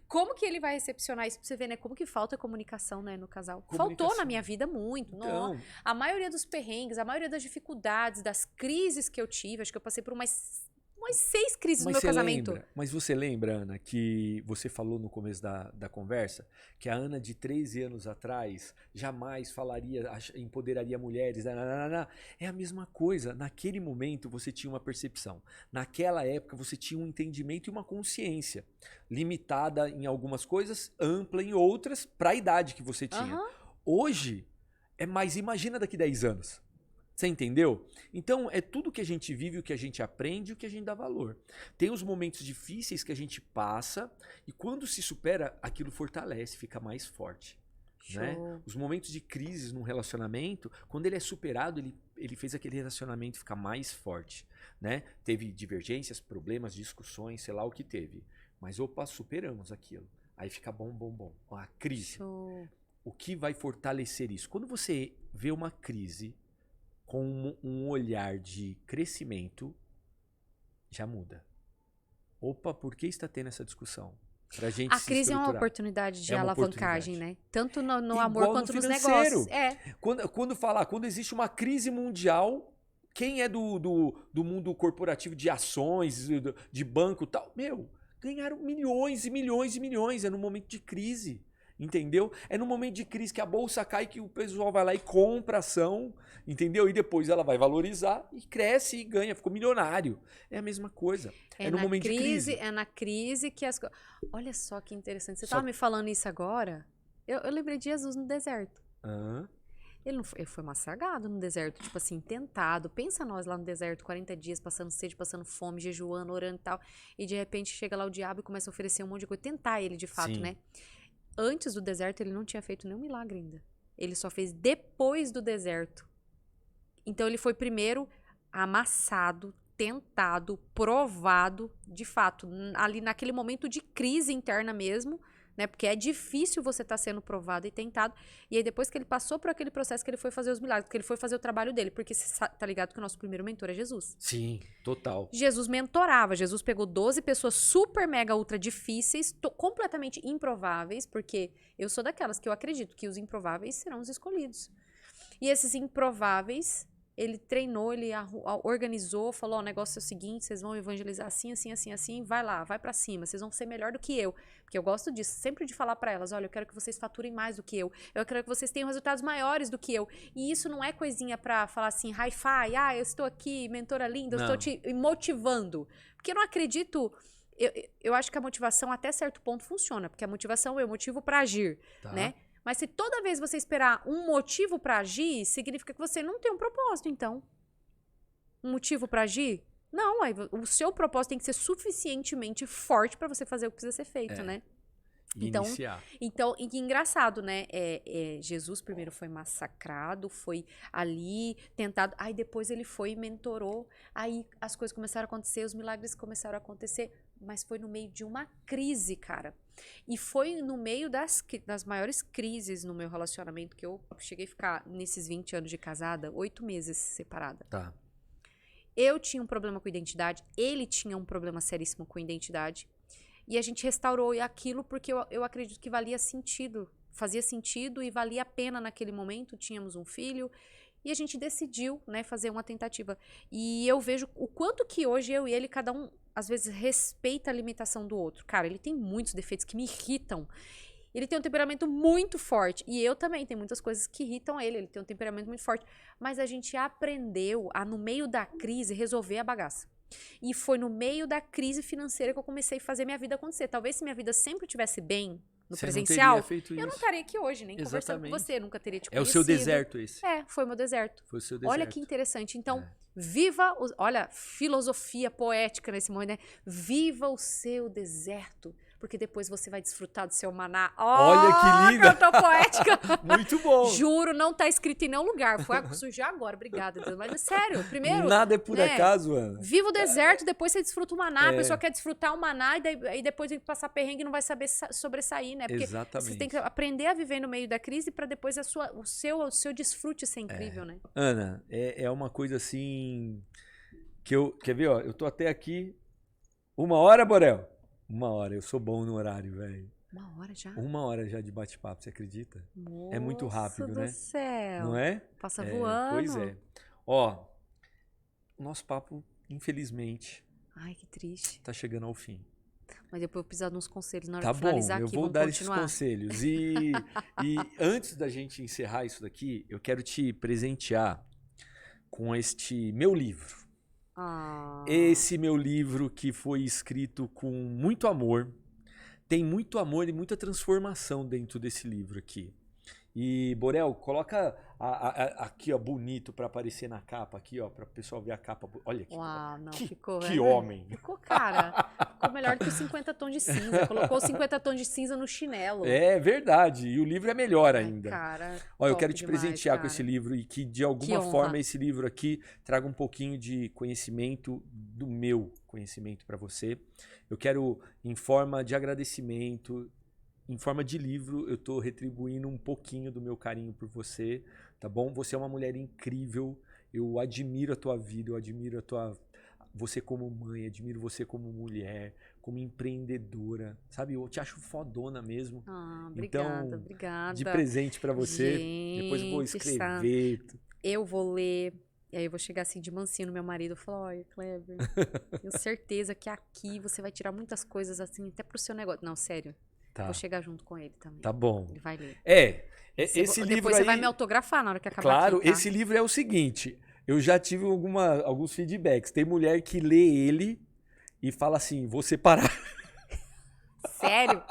como que ele vai recepcionar isso pra você ver, né? Como que falta comunicação, né, no casal. Faltou na minha vida muito. Então... A maioria dos perrengues, a maioria das dificuldades, das crises que eu tive, acho que eu passei por umas 6 crises no meu casamento. Mas você lembra, Ana, que você falou no começo da conversa que a Ana de 13 anos atrás jamais empoderaria mulheres. É a mesma coisa. Naquele momento você tinha uma percepção. Naquela época você tinha um entendimento e uma consciência. Limitada em algumas coisas, ampla em outras, para a idade que você tinha. Hoje é mais, imagina daqui 10 anos. Você entendeu? Então, é tudo que a gente vive, o que a gente aprende e o que a gente dá valor. Tem os momentos difíceis que a gente passa e quando se supera, aquilo fortalece, fica mais forte. Né? Os momentos de crise num relacionamento, quando ele é superado, ele fez aquele relacionamento ficar mais forte. Né? Teve divergências, problemas, discussões, sei lá o que teve. Mas, superamos aquilo. Aí fica bom. A crise. O que vai fortalecer isso? Quando você vê uma crise com um olhar de crescimento, já muda. Opa, por que está tendo essa discussão? Pra gente a crise é uma oportunidade de alavancagem, né? Tanto no amor quanto nos negócios. Quando existe uma crise mundial, quem é do mundo corporativo de ações, de banco e tal, ganharam milhões e milhões e milhões. É no momento de crise. Entendeu? É no momento de crise que a bolsa cai que o pessoal vai lá e compra ação, entendeu? E depois ela vai valorizar e cresce e ganha, ficou milionário. É a mesma coisa. É no momento de crise. É na crise que as coisas... Olha só que interessante. Você estava me falando isso agora? Eu lembrei de Jesus no deserto. Ele foi massacrado no deserto, tipo assim, tentado. Pensa nós lá no deserto, 40 dias, passando sede, passando fome, jejuando, orando e tal. E de repente chega lá o diabo e começa a oferecer um monte de coisa. Tentar ele de fato, né? Antes do deserto, ele não tinha feito nenhum milagre ainda. Ele só fez depois do deserto. Então, ele foi primeiro amassado, tentado, provado, de fato, ali naquele momento de crise interna mesmo, né? Porque é difícil você estar sendo provado e tentado. E aí depois que ele passou por aquele processo que ele foi fazer os milagres, que ele foi fazer o trabalho dele, porque você tá ligado que o nosso primeiro mentor é Jesus. Sim, total. Jesus mentorava, Jesus pegou 12 pessoas super mega ultra difíceis, completamente improváveis, porque eu sou daquelas que eu acredito que os improváveis serão os escolhidos. E esses improváveis, ele treinou, ele organizou, falou, o negócio é o seguinte, vocês vão evangelizar assim, assim, assim, assim, vai lá, vai pra cima, vocês vão ser melhor do que eu. Porque eu gosto disso, sempre de falar pra elas, olha, eu quero que vocês faturem mais do que eu quero que vocês tenham resultados maiores do que eu. E isso não é coisinha pra falar assim, hi-fi, eu estou aqui, mentora linda, eu estou te motivando. Porque eu não acredito... Eu acho que a motivação até certo ponto funciona, porque a motivação é o motivo pra agir, né? Mas se toda vez você esperar um motivo pra agir, significa que você não tem um propósito, então. Um motivo pra agir? Não, aí o seu propósito tem que ser suficientemente forte pra você fazer o que precisa ser feito, né? Então, e que engraçado, né? Jesus primeiro foi massacrado, foi ali tentado, aí depois ele foi e mentorou, aí as coisas começaram a acontecer, os milagres começaram a acontecer, mas foi no meio de uma crise, cara. E foi no meio das maiores crises no meu relacionamento, que eu cheguei a ficar, nesses 20 anos de casada, 8 meses separada. Tá. Eu tinha um problema com identidade, ele tinha um problema seríssimo com identidade. E a gente restaurou aquilo porque eu acredito que valia sentido, fazia sentido e valia a pena naquele momento. Tínhamos um filho e a gente decidiu, né, fazer uma tentativa. E eu vejo o quanto que hoje eu e ele, cada um, às vezes, respeita a limitação do outro. Cara, ele tem muitos defeitos que me irritam. Ele tem um temperamento muito forte. E eu também, tem muitas coisas que irritam ele. Ele tem um temperamento muito forte. Mas a gente aprendeu a, no meio da crise, resolver a bagaça. E foi no meio da crise financeira que eu comecei a fazer minha vida acontecer. Talvez se minha vida sempre estivesse bem no presencial, eu não estaria aqui hoje, nem conversando com você, nunca teria te conhecido. É o seu deserto esse. Foi o meu deserto. Foi o seu deserto. Olha que interessante. Então, viva, olha, filosofia poética nesse momento, né? Viva o seu deserto, porque depois você vai desfrutar do seu maná. Olha que linda! Eu tô poética. Muito bom. Juro, não tá escrito em nenhum lugar. Surgiu agora, obrigada, Deus. Mas sério, primeiro... Nada é por acaso, Ana. Viva o deserto, depois você desfruta o maná. A pessoa quer desfrutar o maná e depois tem que passar perrengue e não vai saber sobressair, né? Porque você tem que aprender a viver no meio da crise pra depois o seu desfrute ser incrível, né? Ana, é uma coisa assim... Quer ver, ó? Eu tô até aqui... 1 hora, Borel? 1 hora, eu sou bom no horário, velho. 1 hora já? 1 hora já de bate-papo, você acredita? Nossa, é muito rápido, né? do céu. Não é? Passa voando. Pois é. Ó, o nosso papo, infelizmente... Ai, que triste. Tá chegando ao fim. Mas depois eu preciso dar uns conselhos na hora tá de finalizar bom, aqui. eu vou dar esses continuar. conselhos. E antes da gente encerrar isso daqui, eu quero te presentear com este meu livro. Esse meu livro que foi escrito com muito amor. Tem muito amor e muita transformação dentro desse livro aqui. E, Borel, coloca aqui, ó, bonito pra aparecer na capa aqui, ó, pra o pessoal ver a capa. Olha aqui. Uau, não, ficou... Que homem. Ficou, cara. Ficou melhor do que os 50 tons de cinza. Colocou os 50 tons de cinza no chinelo. É verdade. E o livro é melhor ainda. Cara, ó, eu quero te presentear com esse livro e que, de alguma forma, esse livro aqui traga um pouquinho de conhecimento, do meu conhecimento pra você. Eu quero, em forma de agradecimento... Em forma de livro, eu tô retribuindo um pouquinho do meu carinho por você, tá bom? Você é uma mulher incrível, eu admiro a tua vida, eu admiro você como mãe, admiro você como mulher, como empreendedora, sabe? Eu te acho fodona mesmo. Obrigada, então, obrigada. De presente pra você, depois eu vou escrever. Eu vou ler... E aí eu vou chegar assim de mansinho no meu marido e falar, olha, Kleber, tenho certeza que aqui você vai tirar muitas coisas assim, até pro seu negócio. Não, sério. Tá. Vou chegar junto com ele também. Tá bom. Ele vai ler. Esse livro depois aí... você vai me autografar na hora que acabar Claro, aqui, tá? Esse livro é o seguinte, eu já tive alguns feedbacks. Tem mulher que lê ele e fala assim, vou separar. Sério?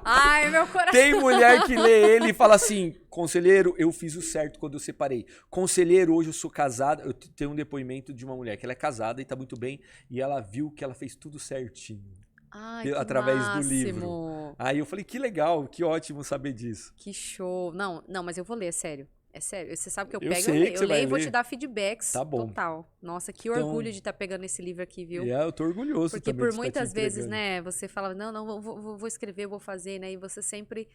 Ai, meu coração. Tem mulher que lê ele e fala assim, conselheiro, eu fiz o certo quando eu separei. Conselheiro, hoje eu sou casada. Eu tenho um depoimento de uma mulher que ela é casada e tá muito bem. E ela viu que ela fez tudo certinho. Ai, através máximo. do livro. Aí eu falei, que legal, que ótimo saber disso. Que show. Não, mas eu vou ler, sério. É sério, você sabe que eu Eu pego, sei que eu você vai leio e vou ler. te dar feedbacks Tá bom. total. Nossa, que Então, orgulho de estar pegando esse livro aqui, viu? eu tô orgulhoso Porque também por de estar te muitas vezes, entregando. né, você fala, não, vou escrever, vou fazer, né? E você sempre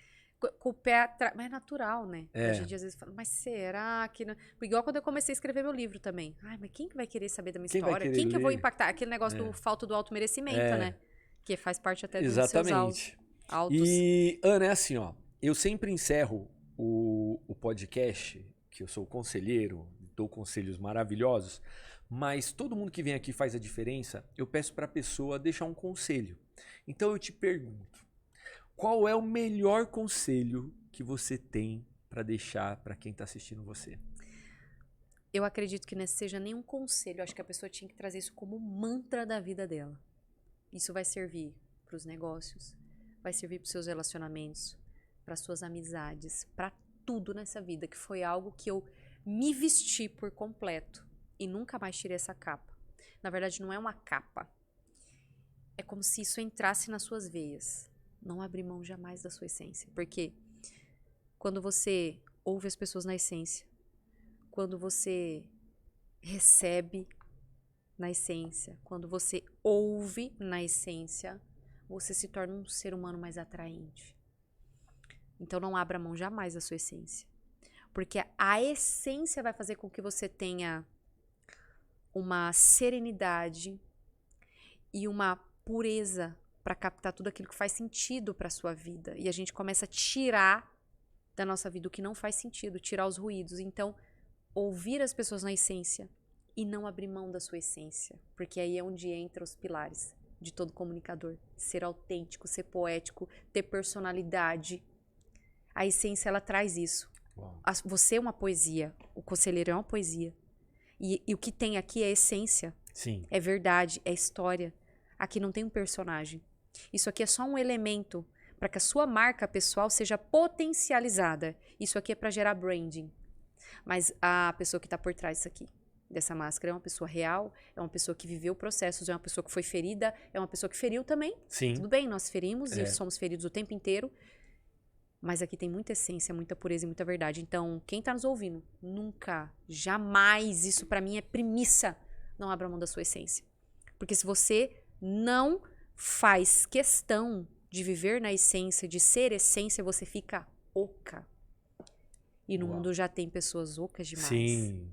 com o pé atrás. Mas é natural, né? É. A gente às vezes fala, mas será que não? Igual quando eu comecei a escrever meu livro também. Ai, mas quem que vai querer saber da minha Quem vai história? querer Quem que eu vou ler? impactar? Aquele negócio do falta do automerecimento, É. né? Que faz parte até dos Exatamente. seus autos. E, Ana, é assim, ó. Eu sempre encerro o podcast, que eu sou conselheiro, dou conselhos maravilhosos, mas todo mundo que vem aqui faz a diferença, eu peço para a pessoa deixar um conselho. Então eu te pergunto, qual é o melhor conselho que você tem para deixar para quem está assistindo você? Eu acredito que não seja nenhum conselho. Eu acho que a pessoa tinha que trazer isso como mantra da vida dela. Isso vai servir para os negócios, vai servir para os seus relacionamentos, para suas amizades, para tudo nessa vida, que foi algo que eu me vesti por completo e nunca mais tirei essa capa. Na verdade, não é uma capa. É como se isso entrasse nas suas veias. Não abrir mão jamais da sua essência. Porque quando você ouve as pessoas na essência, quando você recebe na essência, quando você ouve na essência, você se torna um ser humano mais atraente. Então não abra mão jamais da sua essência. Porque a essência vai fazer com que você tenha uma serenidade e uma pureza para captar tudo aquilo que faz sentido para a sua vida. E a gente começa a tirar da nossa vida o que não faz sentido, tirar os ruídos. Então, ouvir as pessoas na essência e não abrir mão da sua essência. Porque aí é onde entram os pilares de todo comunicador. Ser autêntico, ser poético, ter personalidade. A essência, ela traz isso. Você é uma poesia, o conselheiro é uma poesia. E o que tem aqui é essência. Sim. É verdade, é história. Aqui não tem um personagem. Isso aqui é só um elemento para que a sua marca pessoal seja potencializada. Isso aqui é para gerar branding. Mas a pessoa que está por trás disso aqui, dessa máscara, é uma pessoa real, é uma pessoa que viveu processos, é uma pessoa que foi ferida, é uma pessoa que feriu também. Sim. Tudo bem, nós ferimos e somos feridos o tempo inteiro. Mas aqui tem muita essência, muita pureza e muita verdade. Então, quem está nos ouvindo, nunca, jamais, isso para mim é premissa, não abra mão da sua essência. Porque se você não faz questão de viver na essência, de ser essência, você fica oca. E no mundo já tem pessoas ocas demais. Sim.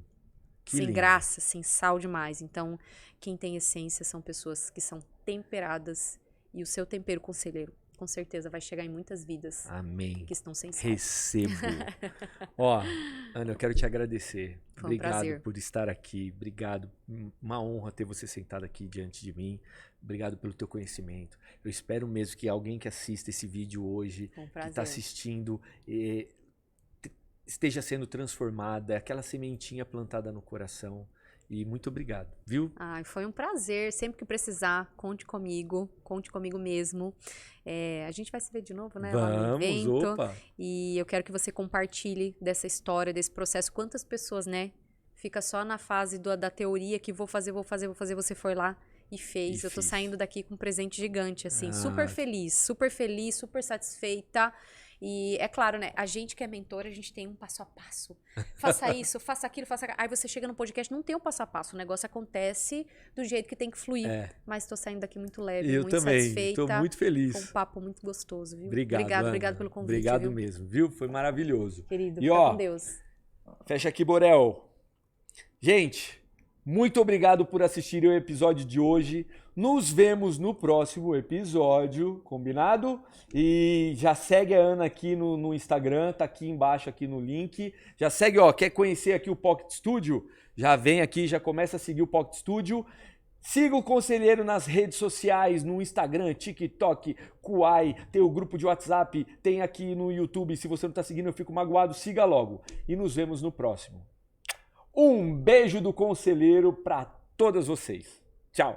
Sem graça, sem sal demais. Então, quem tem essência são pessoas que são temperadas. E o seu tempero, conselheiro, com certeza vai chegar em muitas vidas. Amém. Que estão sem sal. Recebo. Ó, Ana, eu quero te agradecer. Foi um prazer. Por estar aqui. Obrigado. Uma honra ter você sentado aqui diante de mim. Obrigado pelo teu conhecimento. Eu espero mesmo que alguém que assista esse vídeo hoje, Foi um que prazer. está assistindo, esteja sendo transformada, aquela sementinha plantada no coração. E muito obrigado, viu? Ai, foi um prazer. Sempre que precisar, conte comigo mesmo. A gente vai se ver de novo, né? Lá no evento. Opa! E eu quero que você compartilhe dessa história, desse processo. Quantas pessoas, né? Fica só na fase da teoria que vou fazer. Você foi lá e fez. Eu tô saindo daqui com um presente gigante, assim. Super feliz, super satisfeita. E é claro, né? A gente que é mentor, a gente tem um passo a passo. Faça isso, faça aquilo, faça aquilo. Aí você chega no podcast, não tem um passo a passo. O negócio acontece do jeito que tem que fluir. Mas tô saindo daqui muito leve, muito satisfeita. Eu também, tô muito feliz. Foi um papo muito gostoso, viu? Obrigado pelo convite. Obrigado viu? mesmo, viu? Foi maravilhoso. Querido, e fica ó, com Deus. Fecha aqui, Borel. Gente, muito obrigado por assistirem o episódio de hoje. Nos vemos no próximo episódio, combinado? E já segue a Ana aqui no Instagram, tá aqui embaixo aqui no link. Já segue, ó, quer conhecer aqui o Pocket Studio? Já vem aqui, já começa a seguir o Pocket Studio. Siga o Conselheiro nas redes sociais, no Instagram, TikTok, Kuai, tem o grupo de WhatsApp, tem aqui no YouTube. Se você não tá seguindo, eu fico magoado, siga logo. E nos vemos no próximo. Um beijo do Conselheiro para todas vocês. Tchau!